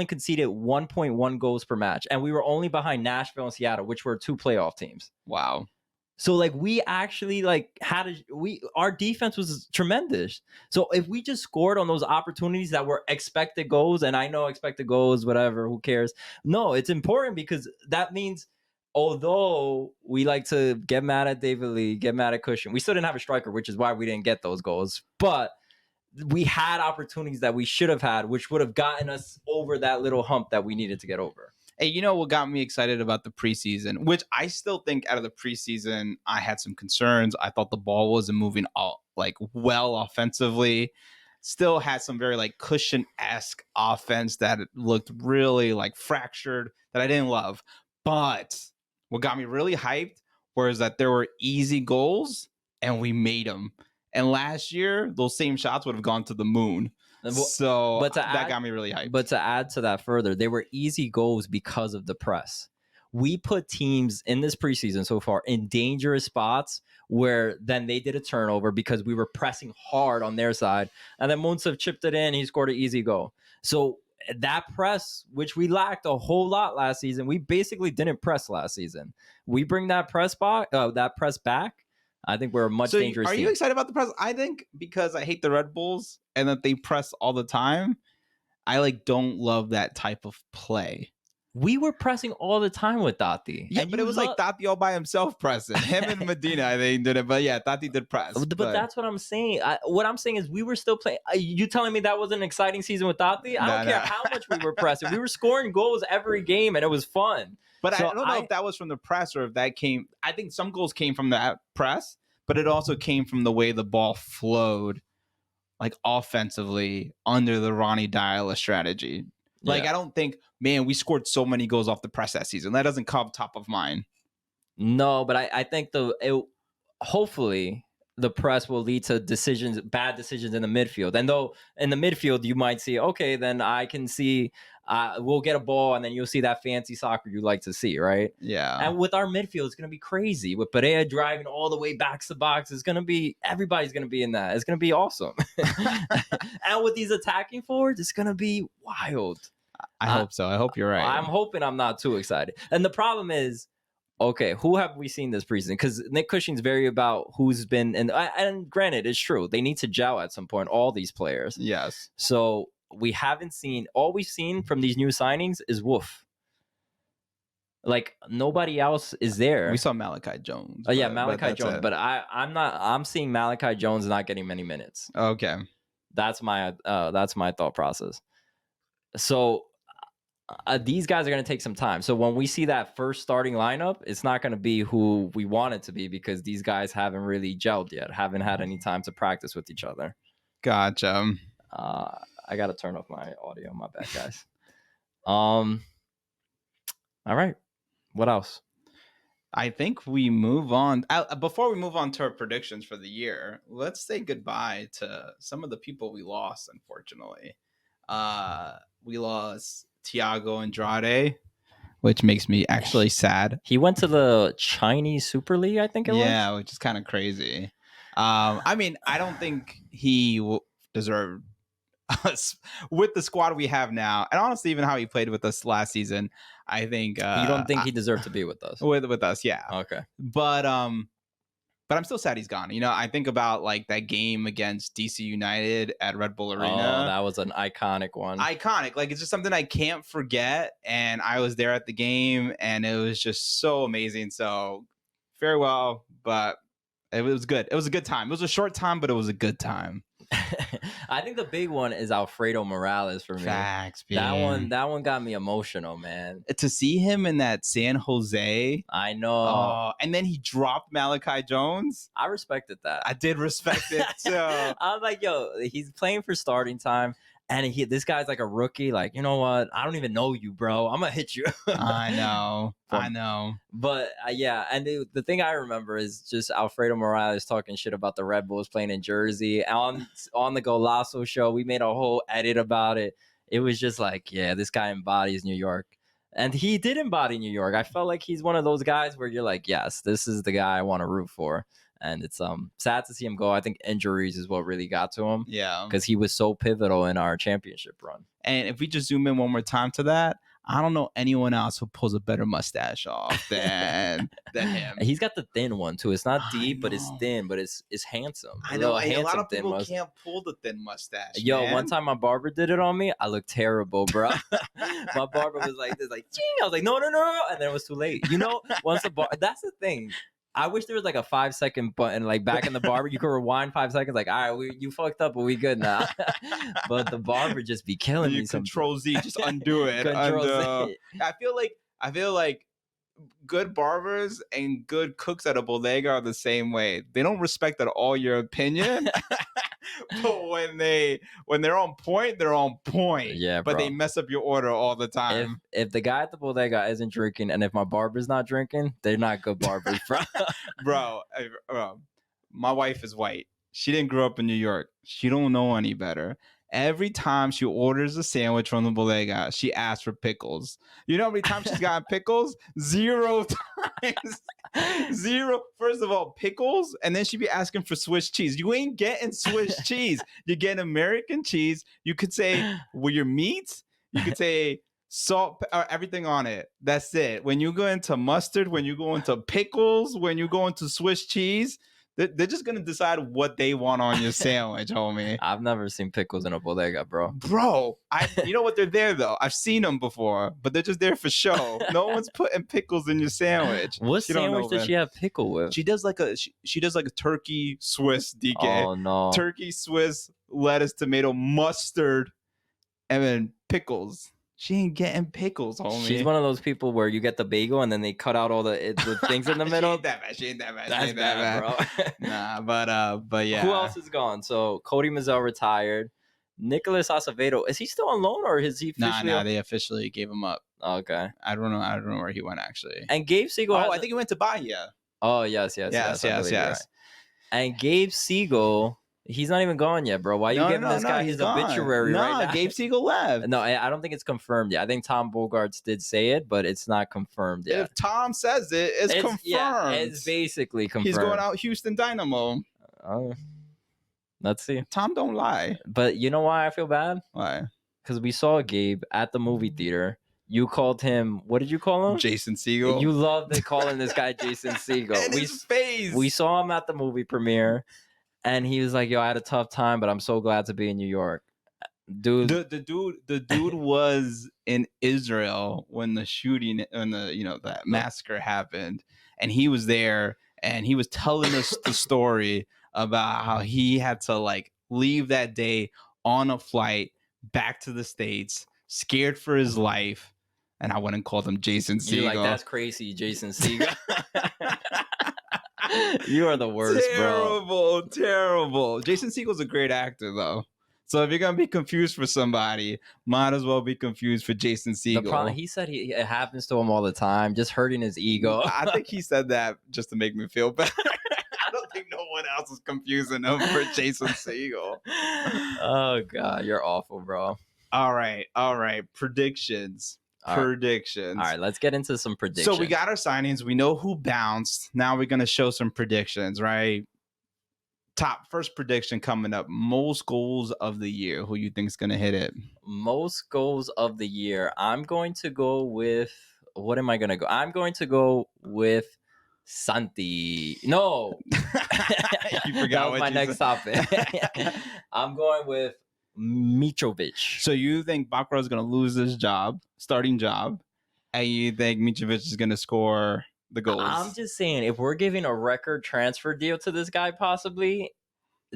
conceded 1.1 goals per match. And we were only behind Nashville and Seattle, which were 2 playoff teams. Wow. So like, we actually like our defense was tremendous. So if we just scored on those opportunities that were expected goals, and I know expected goals, whatever, who cares? No, it's important, because that means, although we like to get mad at David Lee, get mad at Cushion, we still didn't have a striker, which is why we didn't get those goals. But we had opportunities that we should have had, which would have gotten us over that little hump that we needed to get over. Hey, you know what got me excited about the preseason, which I still think out of the preseason, I had some concerns. I thought the ball wasn't moving well offensively. Still had some very like Cushion-esque offense that looked really like fractured, that I didn't love. But what got me really hyped was that there were easy goals and we made them. And last year, those same shots would have gone to the moon. So that got me really hyped. But to add to that further, they were easy goals because of the press. We put teams in this preseason so far in dangerous spots where then they did a turnover because we were pressing hard on their side. And then Munsif chipped it in. He scored an easy goal. So that press, which we lacked a whole lot last season, we basically didn't press last season. We bring that press back. I think we're a much dangerous team. Are you excited about the press? I think because I hate the Red Bulls and that they press all the time, I don't love that type of play. We were pressing all the time with Tati. Yeah, but it was like Tati all by himself pressing. Him and Medina, I think, did it. But yeah, Tati did press. But that's what I'm saying. What I'm saying is we were still playing. You telling me that was an exciting season with Tati? I don't care how much we were pressing. We were scoring goals every game, and it was fun. But so I don't know if that was from the press or if that came. I think some goals came from that press, but it also came from the way the ball flowed, like offensively under the Ronnie Diala strategy. I don't think, man, we scored so many goals off the press that season. That doesn't come top of mind. No, but I think hopefully the press will lead to bad decisions in the midfield. And though in the midfield, you might see, okay, then I can see we'll get a ball and then you'll see that fancy soccer you like to see, right? Yeah. And with our midfield, it's going to be crazy. With Pereira driving all the way back to box, everybody's going to be in that. It's going to be awesome. And with these attacking forwards, it's going to be wild. I hope so. I hope you're right. I'm hoping I'm not too excited. And the problem is, okay, who have we seen this preseason? Because Nick Cushing's very about who's been, and granted, it's true. They need to gel at some point, all these players. Yes. So we haven't seen, all we've seen from these new signings is Wolf. Like, nobody else is there. We saw Malachi Jones. Oh, yeah, Malachi Jones. But I'm seeing Malachi Jones not getting many minutes. Okay. That's my thought process. So these guys are going to take some time. So when we see that first starting lineup, it's not going to be who we want it to be because these guys haven't really gelled yet, haven't had any time to practice with each other. Gotcha. I got to turn off my audio. My bad, guys. All right. What else? I think we move on. Before we move on to our predictions for the year, let's say goodbye to some of the people we lost, unfortunately. We lost Thiago Andrade, which makes me actually sad. He went to the Chinese Super League, I think it was. Yeah, which is kind of crazy. I mean, I don't think he deserved us with the squad we have now, and honestly, even how he played with us last season. I think You don't think he deserved to be with us? With us, yeah. Okay. But I'm still sad he's gone. You know, I think about like that game against DC United at Red Bull Arena. Oh, that was an iconic one. Iconic. Like, it's just something I can't forget. And I was there at the game, and it was just so amazing. So farewell, but it was good. It was a good time. It was a short time, but it was a good time. I think the big one is Alfredo Morales for me. Facts, man. That one got me emotional, man. To see him in that San Jose. I know. Oh, and then he dropped Malachi Jones. I respected that. I did respect it too. I was like, yo, he's playing for starting time. And this guy's like a rookie. Like, you know what? I don't even know you, bro. I'm gonna hit you. I know. But yeah, and the thing I remember is just Alfredo Morales talking shit about the Red Bulls playing in Jersey. On the Golazo show, we made a whole edit about it. It was just like, yeah, this guy embodies New York. And he did embody New York. I felt like he's one of those guys where you're like, yes, this is the guy I want to root for. And it's sad to see him go. I think injuries is what really got to him. Yeah. Because he was so pivotal in our championship run. And if we just zoom in one more time to that, I don't know anyone else who pulls a better mustache off than him. He's got the thin one too. It's not deep, but it's thin, but it's handsome. I know. A lot of people can't pull the thin mustache. Yo, man. One time my barber did it on me. I looked terrible, bro. My barber was like this, like, ching. I was like, no, and then it was too late. You know, that's the thing. I wish there was like a 5-second button, like back in the barber. You could rewind 5 seconds, like, all right, you fucked up, but we good now. But the barber just be killing me. Control Z, just undo it. Control Z. I feel like good barbers and good cooks at a bodega are the same way. They don't respect at all your opinion. But when they're on point, they're on point. Yeah, but bro. they mess up your order all the time. If the guy at the bodega isn't drinking, and if my barber's not drinking, they're not good barbers, bro. Bro, my wife is white. She didn't grow up in New York. She don't know any better. Every time she orders a sandwich from the bodega, she asks for pickles. You know how many times she's gotten pickles? 0 times. 0. First of all, pickles, and then she'd be asking for Swiss cheese. You ain't getting Swiss cheese. You're getting American cheese. You could say, well, your meat. You could say salt, everything on it. That's it. When you go into mustard, when you go into pickles, when you go into Swiss cheese, they're just going to decide what they want on your sandwich, homie. I've never seen pickles in a bodega, bro. Bro, you know what? They're there, though. I've seen them before, but they're just there for show. No one's putting pickles in your sandwich. What sandwich does she have pickle with? She does like a turkey Swiss DK. Oh, no. Turkey, Swiss, lettuce, tomato, mustard, and then pickles. She ain't getting pickles, homie. She's one of those people where you get the bagel and then they cut out all the things in the middle. She ain't that bad. That's bad, bro. Nah, but yeah. Who else is gone? So Cody Mazzell retired. Nicholas Acevedo, is he still on loan or is he officially? Nah, they officially gave him up. Okay. I don't know where he went actually. And Gabe Siegel. I think he went to Bahia. Oh yes. Right. And Gabe Siegel. He's not even gone yet, bro. Why are you giving this guy his obituary right now? Gabe Siegel left. No, I don't think it's confirmed yet. I think Tom Bogarts did say it, but it's not confirmed yet. If Tom says it, it's confirmed. Yeah, it's basically confirmed. He's going out Houston Dynamo. Oh, let's see. Tom don't lie. But you know why I feel bad? Why? Because we saw Gabe at the movie theater. You called him, what did you call him? Jason Segel. You love calling this guy Jason Segel. His face. We saw him at the movie premiere. And he was like, yo, I had a tough time, but I'm so glad to be in New York. Dude. The dude was in Israel when the shooting and that massacre happened. And he was there and he was telling us the story about how he had to like leave that day on a flight back to the States, scared for his life. And I went and called him Jason Segel. You're like, that's crazy, Jason Segel. You are the worst, bro. Terrible. Jason Segel's a great actor, though. So if you're gonna be confused for somebody, might as well be confused for Jason Segel. The problem, he said it happens to him all the time, just hurting his ego. I think he said that just to make me feel better. I don't think no one else is confusing him for Jason Segel. Oh God, you're awful, bro. All right. Predictions. All right. Predictions. All right, let's get into some predictions. So we got our signings. We know who bounced. Now we're gonna show some predictions, right? First prediction coming up: most goals of the year. Who you think's gonna hit it? Most goals of the year. I'm going to go with. What am I going to go? I'm going to go with Santi. No, You forgot that was what my you next said. topic. I'm going with Mitrovic. So you think Bakro is gonna lose this starting job, and you think Mitrovic is gonna score the goals? I'm just saying, if we're giving a record transfer deal to this guy, possibly,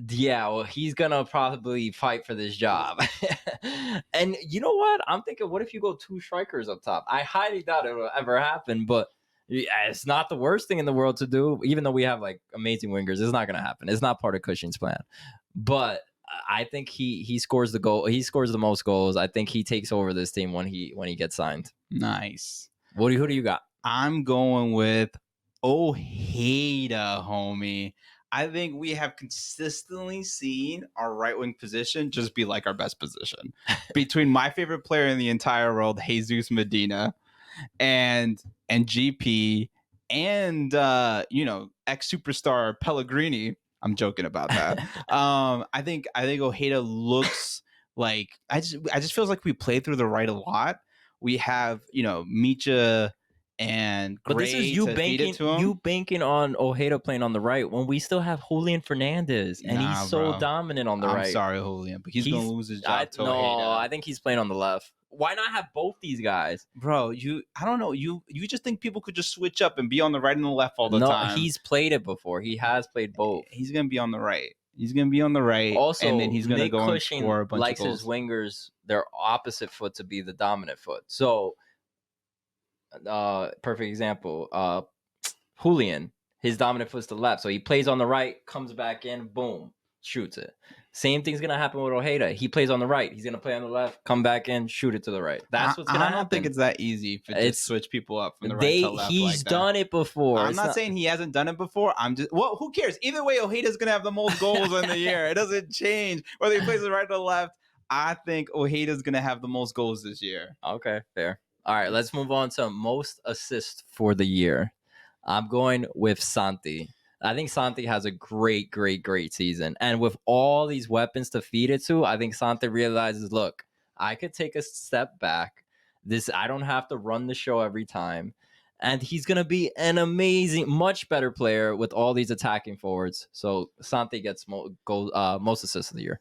yeah, well, he's gonna probably fight for this job. And you know what? I'm thinking, what if you go 2 strikers up top? I highly doubt it will ever happen, but it's not the worst thing in the world to do. Even though we have like amazing wingers, it's not gonna happen. It's not part of Cushing's plan. But I think he scores the goal. He scores the most goals. I think he takes over this team when he gets signed. Nice. Who do you got? I'm going with Ojeda, homie. I think we have consistently seen our right wing position just be like our best position. Between my favorite player in the entire world, Jesus Medina, and GP, and ex superstar Pellegrini. I'm joking about that. I think Ojeda looks like I just feels like we play through the right a lot. We have Micha and But this is you banking on Ojeda playing on the right when we still have Julian Fernandez and he's so dominant on the right. I'm sorry, Julian, but he's gonna lose his job to Ojeda. No, I think he's playing on the left. Why not have both these guys? Bro, I don't know. You just think people could just switch up and be on the right and the left all the time. No, he's played it before. He has played both. He's gonna be on the right. He's gonna be on the right. Also, and then he's gonna go and score a bunch likes of goals. his wingers, their opposite foot to be the dominant foot. So perfect example. Julian, his dominant foot's the left, so he plays on the right, comes back in, boom, shoots it. Same thing's gonna happen with Ojeda. He plays on the right, he's gonna play on the left, come back in, shoot it to the right. That's what's gonna happen. I don't think it's that easy to just switch people up from the right to left. He's done it before. I'm not saying he hasn't done it before. Who cares? Either way, Ojeda's gonna have the most goals in the year. It doesn't change whether he plays the right or the left. I think Ojeda's gonna have the most goals this year. Okay, fair. All right, let's move on to most assists for the year. I'm going with Santi. I think Santi has a great season. And with all these weapons to feed it to, I think Santi realizes, look, I could take a step back. I don't have to run the show every time. And he's going to be an amazing, much better player with all these attacking forwards. So Santi gets most assists of the year.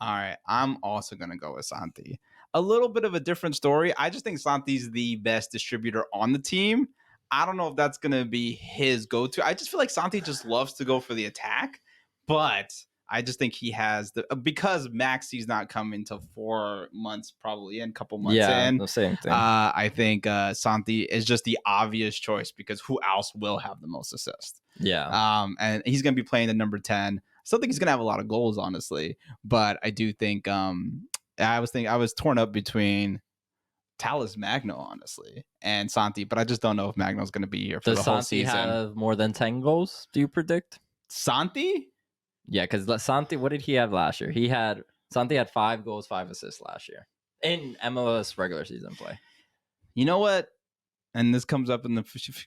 All right, I'm also going to go with Santi. A little bit of a different story. I just think Santi's the best distributor on the team. I don't know if that's going to be his go-to. I just feel like Santi just loves to go for the attack, but I just think he has because Maxi's not coming till 4 months, probably in a couple months in. The same thing. I think Santi is just the obvious choice because who else will have the most assists? Yeah. And he's going to be playing the number 10. I still think he's going to have a lot of goals, honestly, but I do think I was torn up between Talles Magno, honestly, and Santi, but I just don't know if Magno's going to be here for the whole season. Does Santi have more than 10 goals, do you predict? Santi? Yeah, because Santi, what did he have last year? Santi had 5 goals, 5 assists last year in MLS regular season play. You know what? And this comes up in the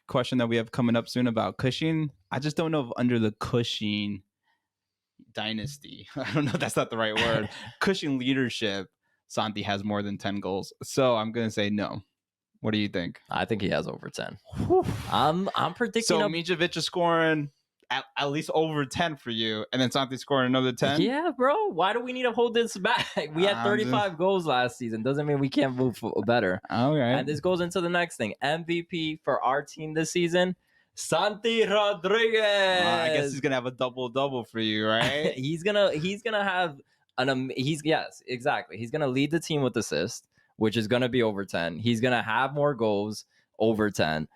question that we have coming up soon about Cushing. I just don't know if under the Cushing dynasty, I don't know if that's not the right word, Cushing leadership, Santi has more than 10 goals. So I'm going to say no. What do you think? I think he has over 10. I'm predicting. So Mitrovic is scoring at least over 10 for you, and then Santi scoring another 10? Yeah, bro. Why do we need to hold this back? We had 35 goals last season. Doesn't mean we can't move better. Okay. And this goes into the next thing. MVP for our team this season, Santi Rodriguez. I guess he's gonna have a double for you, right? he's gonna have yes, exactly. He's gonna lead the team with assists, which is gonna be over 10. He's gonna have more goals, over 10.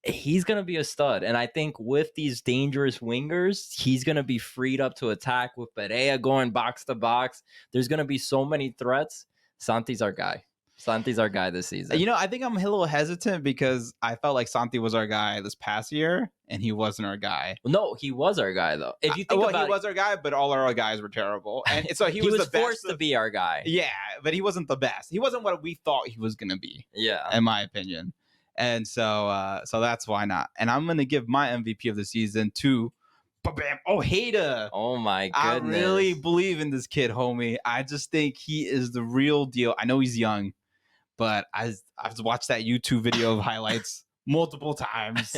He's gonna be a stud, and I think with these dangerous wingers, he's gonna be freed up to attack. With Perea going box to box, there's gonna be so many threats. Santi's our guy. Santi's our guy this season. You know, I think I'm a little hesitant because I felt like Santi was our guy this past year, and he wasn't our guy. No, he was our guy though. If you think about he was our guy, but all our guys were terrible, and so he was the forced best to be our guy. Yeah, but he wasn't the best. He wasn't what we thought he was gonna be. Yeah, in my opinion, and so that's why not. And I'm gonna give my MVP of the season to Ojeda. Oh my goodness! I really believe in this kid, homie. I just think he is the real deal. I know he's young, but I've watched that YouTube video of highlights multiple times,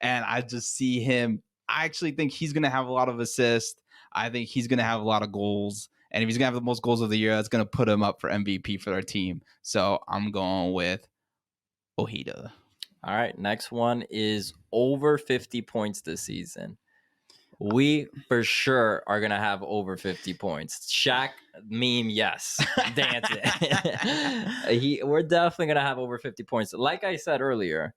and I just see him. I actually think he's going to have a lot of assists. I think he's going to have a lot of goals. And if he's going to have the most goals of the year, that's going to put him up for MVP for our team. So I'm going with Ojeda. All right. Next one is over 50 points this season. We for sure are going to have over 50 points. Shaq meme, yes. Dance it. We're definitely going to have over 50 points. Like I said earlier,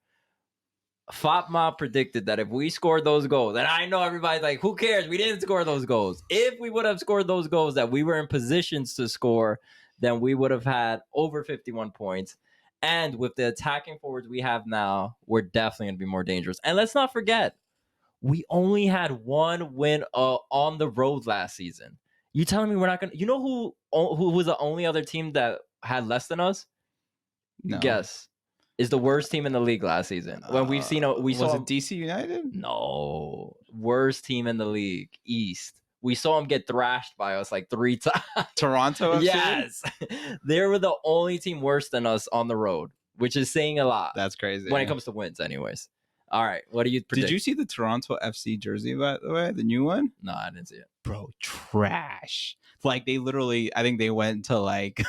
Fatma predicted that if we scored those goals, and I know everybody's like, who cares? We didn't score those goals. If we would have scored those goals that we were in positions to score, then we would have had over 51 points. And with the attacking forwards we have now, we're definitely going to be more dangerous. And let's not forget, we only had one win on the road last season. You telling me we're not going to... You know who was the only other team that had less than us? No. Guess. Is the worst team in the league last season. When we've seen... Was it DC United? No. Worst team in the league. East. We saw them get thrashed by us like 3 times. Toronto FC? Yes. They were the only team worse than us on the road, which is saying a lot. That's crazy. When it comes to wins, anyways. All right. What do you predict? Did you see the Toronto FC jersey, by the way? The new one? No, I didn't see it. Bro, trash. Like, they literally... I think they went to, like...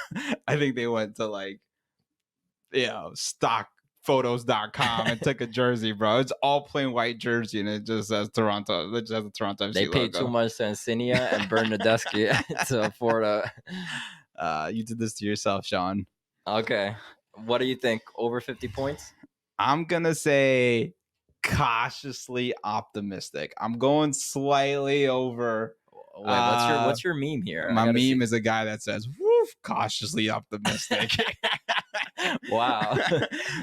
stockphotos.com and took a jersey, bro. It's all plain white jersey, and it just says Toronto. It just has the Toronto FC They paid logo. too much to Insignia and Bernadeschi to afford a... You did this to yourself, Sean. Okay. What do you think? Over 50 points? I'm going to say cautiously optimistic. I'm going slightly over. Wait, what's your meme here? My meme is a guy that says, woof, cautiously optimistic. Wow.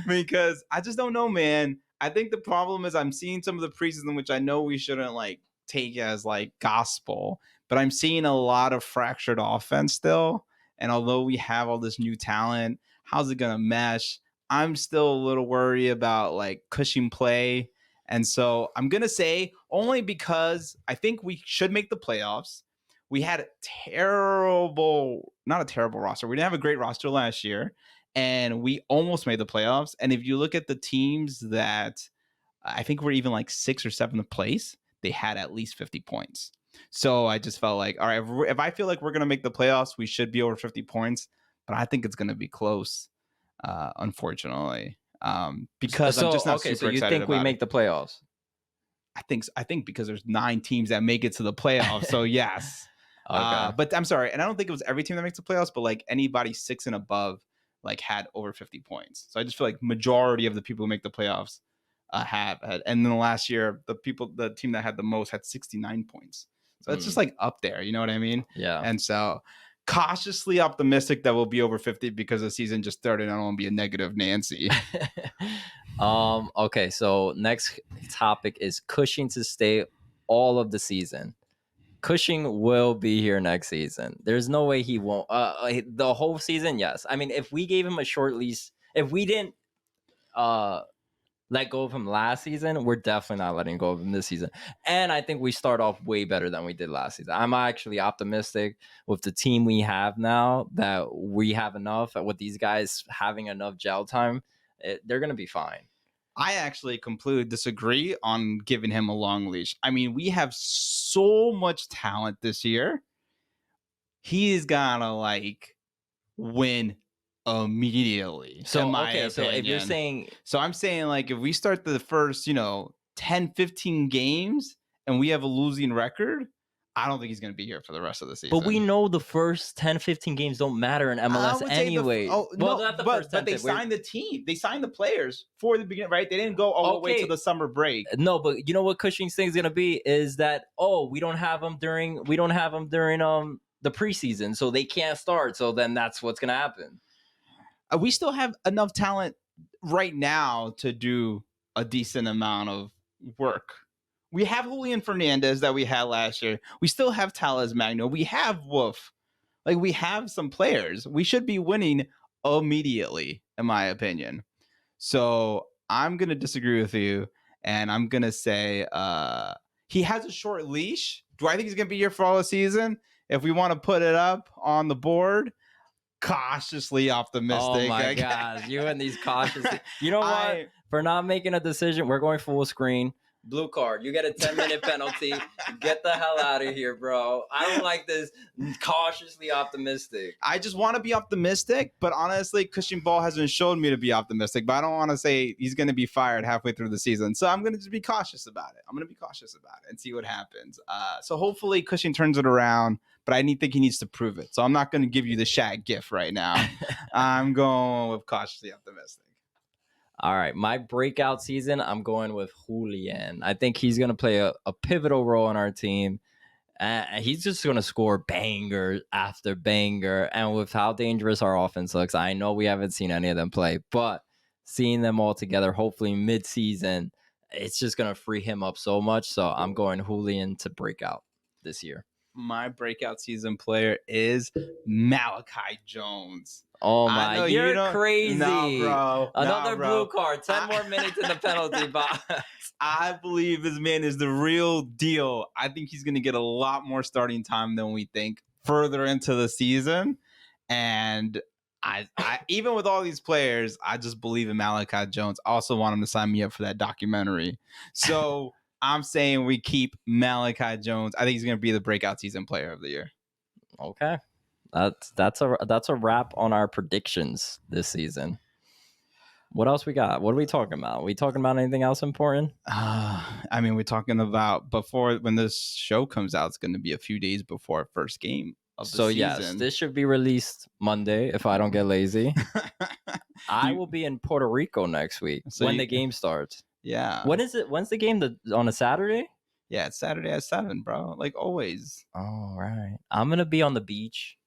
Because I just don't know, man. I think the problem is I'm seeing some of the preseason, which I know we shouldn't like take as like gospel, but I'm seeing a lot of fractured offense still. And although we have all this new talent, how's it going to mesh? I'm still a little worried about like Cushing play. And so I'm going to say only because I think we should make the playoffs. We had not a terrible roster. We didn't have a great roster last year, and we almost made the playoffs. And if you look at the teams that I think were even like 6th or 7th place, they had at least 50 points. So I just felt like, all right, if I feel like we're going to make the playoffs, we should be over 50 points. But I think it's going to be close, unfortunately. Because I'm just not super so you excited think we make the playoffs? I think because there's 9 teams that make it to the playoffs. So yes. Okay. But I'm sorry. And I don't think it was every team that makes the playoffs, but like anybody 6 and above like had over 50 points. So I just feel like majority of the people who make the playoffs have had. And then last year, the team that had the most had 69 points. So it's just like up there. You know what I mean? Yeah. And so cautiously optimistic that we'll be over 50 because the season just started and I don't want to be a negative Nancy. Okay, so next topic is Cushing to stay all of the season. Cushing will be here next season. There's no way he won't. The whole season, yes. I mean, if we gave him a short lease, if we didn't let go of him last season, we're definitely not letting go of him this season. And I think we start off way better than we did last season. I'm actually optimistic with the team we have now that we have enough, with these guys having enough gel time, they're going to be fine. I actually completely disagree on giving him a long leash. I mean, we have so much talent this year. He's got to like win immediately. So if you're saying, so I'm saying like if we start the first 10 15 games and we have a losing record, I don't think he's going to be here for the rest of the season. But we know the first 10 15 games don't matter in MLS anyway. But they signed the team, they signed the players for the beginning, right? They didn't go all the way to the summer break. No, but you know what Cushing's thing is going to be is that we don't have them during the preseason, so they can't start. So then that's what's going to happen. We still have enough talent right now to do a decent amount of work. We have Julian Fernandez that we had last year. We still have Tales Magno. We have Wolf. Like, we have some players. We should be winning immediately, in my opinion. So I'm going to disagree with you. And I'm going to say he has a short leash. Do I think he's going to be here for all the season? If we want to put it up on the board, cautiously optimistic. Oh my gosh, you and these cautious. You know what? For not making a decision, we're going full screen. Blue card. You get a 10-minute penalty. Get the hell out of here, bro. I don't like this cautiously optimistic. I just want to be optimistic, but honestly, Cushing Ball hasn't shown me to be optimistic. But I don't want to say he's going to be fired halfway through the season. So I'm going to just be cautious about it. I'm going to be cautious about it and see what happens. So hopefully Cushing turns it around, but I think he needs to prove it. So I'm not going to give you the Shaq gift right now. I'm going with cautiously optimistic. All right, my breakout season, I'm going with Julian. I think he's going to play a pivotal role on our team. He's just going to score banger after banger. And with how dangerous our offense looks, I know we haven't seen any of them play, but seeing them all together, hopefully mid-season, it's just going to free him up so much. So I'm going Julian to break out this year. My breakout season player is Malachi Jones. Oh my, you're crazy. No, bro. Another blue card, 10 more minutes in the penalty box. I believe this man is the real deal. I think he's going to get a lot more starting time than we think further into the season. And I even with all these players, I just believe in Malachi Jones. I also want him to sign me up for that documentary. So I'm saying we keep Malachi Jones. I think he's going to be the breakout season player of the year. Okay. That's a wrap on our predictions this season. What else we got? What are we talking about? Are we talking about anything else important? I mean, we're talking about before when this show comes out, it's going to be a few days before our first game of the season. So yes, this should be released Monday if I don't get lazy. I will be in Puerto Rico next week when the game starts. Yeah. When is it? When's the game? On a Saturday? Yeah, it's Saturday at 7, bro. Like always. All right. I'm going to be on the beach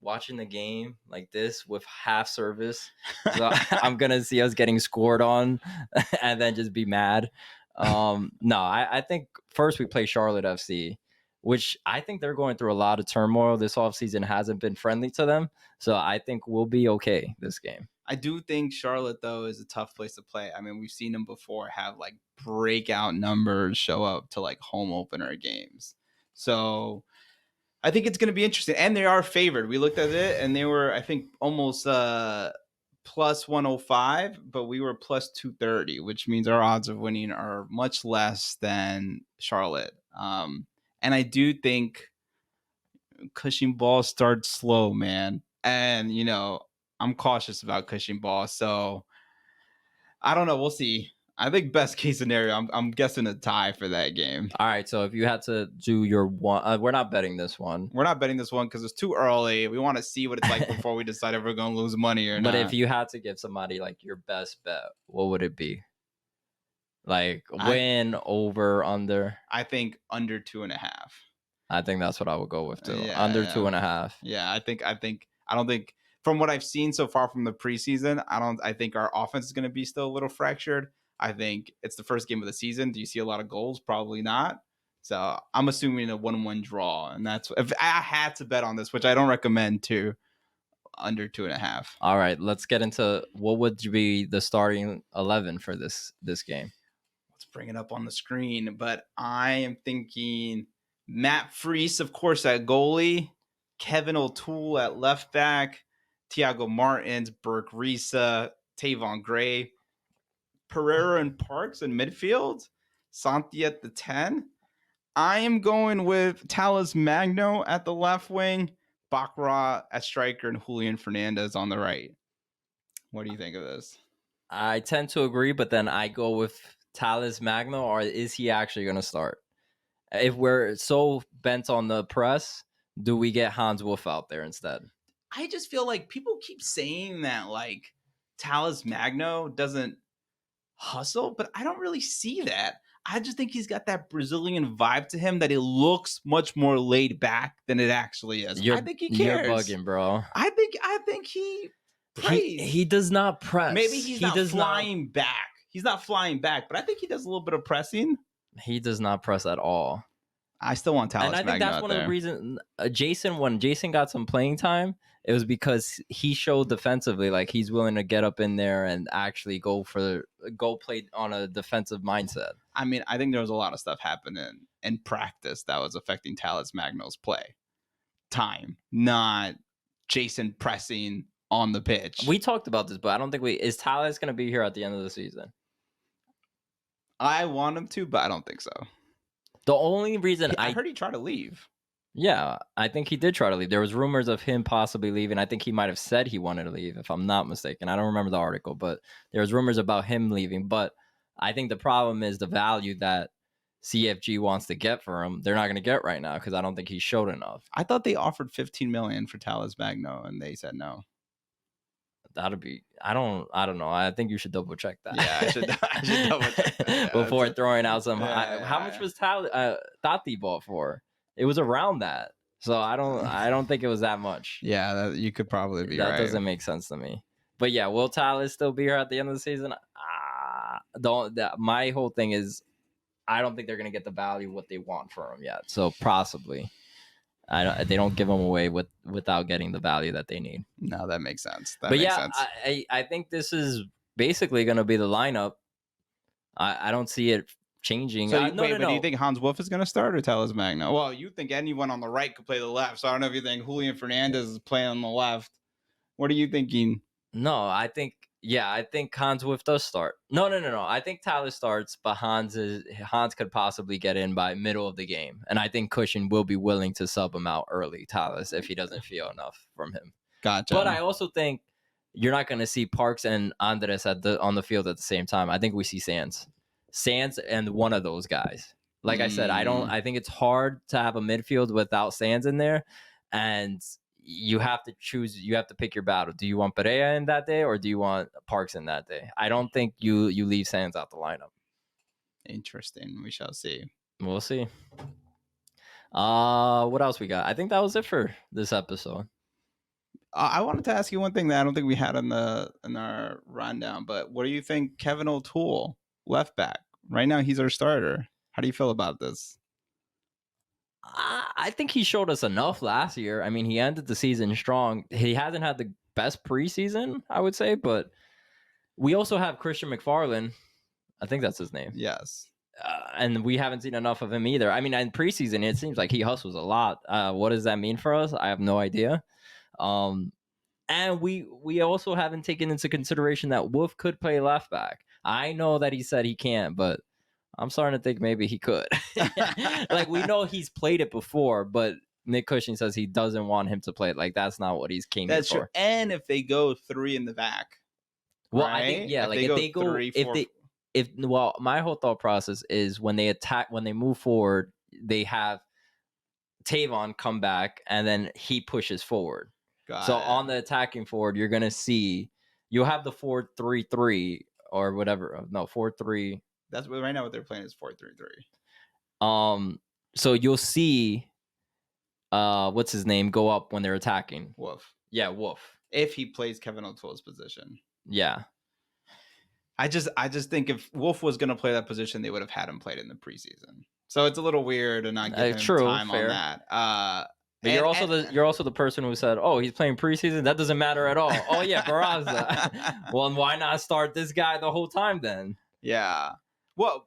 watching the game like this with half service. So I'm going to see us getting scored on and then just be mad. No, I think first we play Charlotte FC, which I think they're going through a lot of turmoil. This offseason hasn't been friendly to them. So I think we'll be okay this game. I do think Charlotte, though, is a tough place to play. I mean, we've seen them before have like breakout numbers show up to like home opener games. So I think it's going to be interesting. And they are favored. We looked at it and they were, I think, almost plus 105, but we were plus 230, which means our odds of winning are much less than Charlotte. And I do think Cushing Ball starts slow, man. And, you know, I'm cautious about Cushing Ball, so I don't know. We'll see. I think best case scenario, I'm guessing a tie for that game. All right, so if you had to do your one, we're not betting this one. We're not betting this one because it's too early. We want to see what it's like before we decide if we're going to lose money or not. But if you had to give somebody like your best bet, what would it be? Like win, over, under? I think under 2.5. I think that's what I would go with too. Under 2.5. Yeah, I don't think. From what I've seen so far from the preseason, I think our offense is going to be still a little fractured. I think it's the first game of the season. Do you see a lot of goals? Probably not. So I'm assuming a 1-1 draw. And that's if I had to bet on this, which I don't recommend to, under 2.5. All right, let's get into what would be the starting 11 for this game. Let's bring it up on the screen. But I am thinking Matt Freese, of course, at goalie. Kevin O'Toole at left back. Thiago Martins, Burke Risa, Tavon Gray, Pereira and Parks in midfield, Santi at the 10. I am going with Tales Magno at the left wing, Bakra at striker, and Julian Fernandez on the right. What do you think of this? I tend to agree, but then I go with Tales Magno, or is he actually going to start? If we're so bent on the press, do we get Hans Wolf out there instead? I just feel like people keep saying that like Tales Magno doesn't hustle, but I don't really see that. I just think he's got that Brazilian vibe to him that it looks much more laid back than it actually is. I think he cares. You're bugging, bro. I think he praise. He does not press. Maybe he's not flying back. He's not flying back, but I think he does a little bit of pressing. He does not press at all. I still want Tallis And I think Magno that's one of the reasons when Jason got some playing time, it was because he showed defensively like he's willing to get up in there and actually go play on a defensive mindset. I mean, I think there was a lot of stuff happening in practice that was affecting Tallis Magno's play. Time, not Jason pressing on the pitch. We talked about this, but I don't think is Tallis going to be here at the end of the season? I want him to, but I don't think so. The only reason I heard he tried to leave. Yeah, I think he did try to leave. There was rumors of him possibly leaving. I think he might have said he wanted to leave, if I'm not mistaken. I don't remember the article, but there was rumors about him leaving. But I think the problem is the value that CFG wants to get for him. They're not going to get right now because I don't think he showed enough. I thought they offered $15 million for Tallis Magno, and they said no. That'd be. I don't know. I think you should double check that. Yeah, I should double check that. Yeah, before throwing out some. How much was Tati bought for? It was around that. So I don't think it was that much. Yeah, you could probably be right. That doesn't make sense to me. But yeah, will Tallis still be here at the end of the season? My whole thing is, I don't think they're gonna get the value what they want for him yet. So possibly. They don't give them away without getting the value that they need. No, that makes sense. I think this is basically going to be the lineup. I don't see it changing. So do you think Hans Wolf is going to start or Tallis Magno? Well, you think anyone on the right could play the left. So I don't know if you think Julian Fernandez is playing on the left. What are you thinking? No, I think Hans Wolf does start. No. I think Tallis starts, but Hans could possibly get in by middle of the game. And I think Cushion will be willing to sub him out early, Tallis, if he doesn't feel enough from him. Gotcha. But I also think you're not going to see Parks and Andres on the field at the same time. I think we see Sands and one of those guys. Like I said, I think it's hard to have a midfield without Sands in there. And you have to choose. You have to pick your battle. Do you want Perea in that day or do you want Parks in that day? I don't think you leave Sands out the lineup. Interesting. We shall see. We'll see. What else we got? I think that was it for this episode. I wanted to ask you one thing that I don't think we had in our rundown, but what do you think Kevin O'Toole, left back? Right now he's our starter. How do you feel about this? I think he showed us enough last year. I mean, he ended the season strong. He hasn't had the best preseason, I would say, but we also have Christian McFarland. I think that's his name. Yes. And we haven't seen enough of him either. I mean, in preseason, it seems like he hustles a lot. What does that mean for us? I have no idea. And we also haven't taken into consideration that Wolf could play left back. I know that he said he can't, but I'm starting to think maybe he could. Like, we know he's played it before, but Nick Cushing says he doesn't want him to play it. Like, that's not what he's came here for. True. And if they go 3 in the back. Well, right? I think, yeah, like if they go 3, 4, my whole thought process is when they move forward, they have Tavon come back and then he pushes forward. On the attacking forward, you're going to see, you'll have the 4-3-3 or whatever. No, 4-3. That's right now what they're playing is 4-3-3. So you'll see, what's his name, go up when they're attacking. Wolf. Yeah, Wolf. If he plays Kevin O'Toole's position. Yeah. I just think if Wolf was going to play that position, they would have had him played in the preseason. So it's a little weird to not give him time on that. But you're also the person who said, "Oh, he's playing preseason. That doesn't matter at all." Oh yeah, Barraza. Well, and why not start this guy the whole time then? Yeah. Well,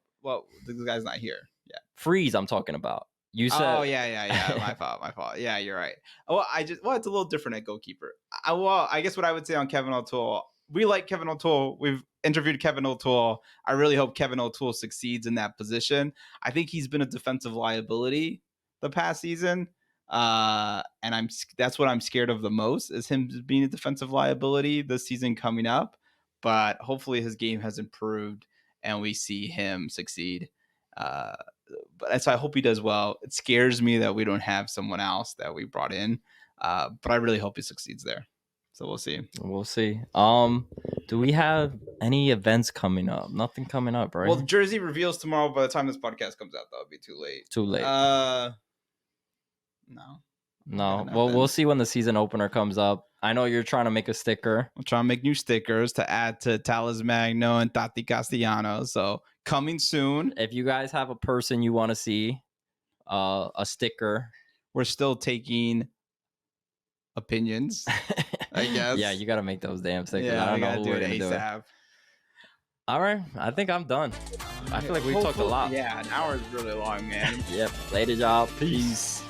this guy's not here. Yeah. Freeze, I'm talking about. You said. Oh yeah. My fault. Yeah, you're right. Well, it's a little different at goalkeeper. I guess what I would say on Kevin O'Toole, we like Kevin O'Toole. We've interviewed Kevin O'Toole. I really hope Kevin O'Toole succeeds in that position. I think he's been a defensive liability the past season. And that's what I'm scared of the most, is him being a defensive liability this season coming up. But hopefully his game has improved and we see him succeed. So I hope he does well. It scares me that we don't have someone else that we brought in. But I really hope he succeeds there. So we'll see. We'll see. Do we have any events coming up? Nothing coming up, right? Well, the jersey reveals tomorrow. By the time this podcast comes out, that'll be too late. Too late. No, No. got Well, we'll nothing. see when the season opener comes up. I know you're trying to make a sticker. I'm trying to make new stickers to add to Talis Magno and Tati Castellanos. So coming soon. If you guys have a person you want to see, a sticker. We're still taking opinions, I guess. Yeah, you got to make those damn stickers. Yeah, I don't know gotta who do we're it going to do it. ASAP. All right. I think I'm done. I feel like we talked a lot. Yeah, an hour is really long, man. Yep. Later, y'all. Peace.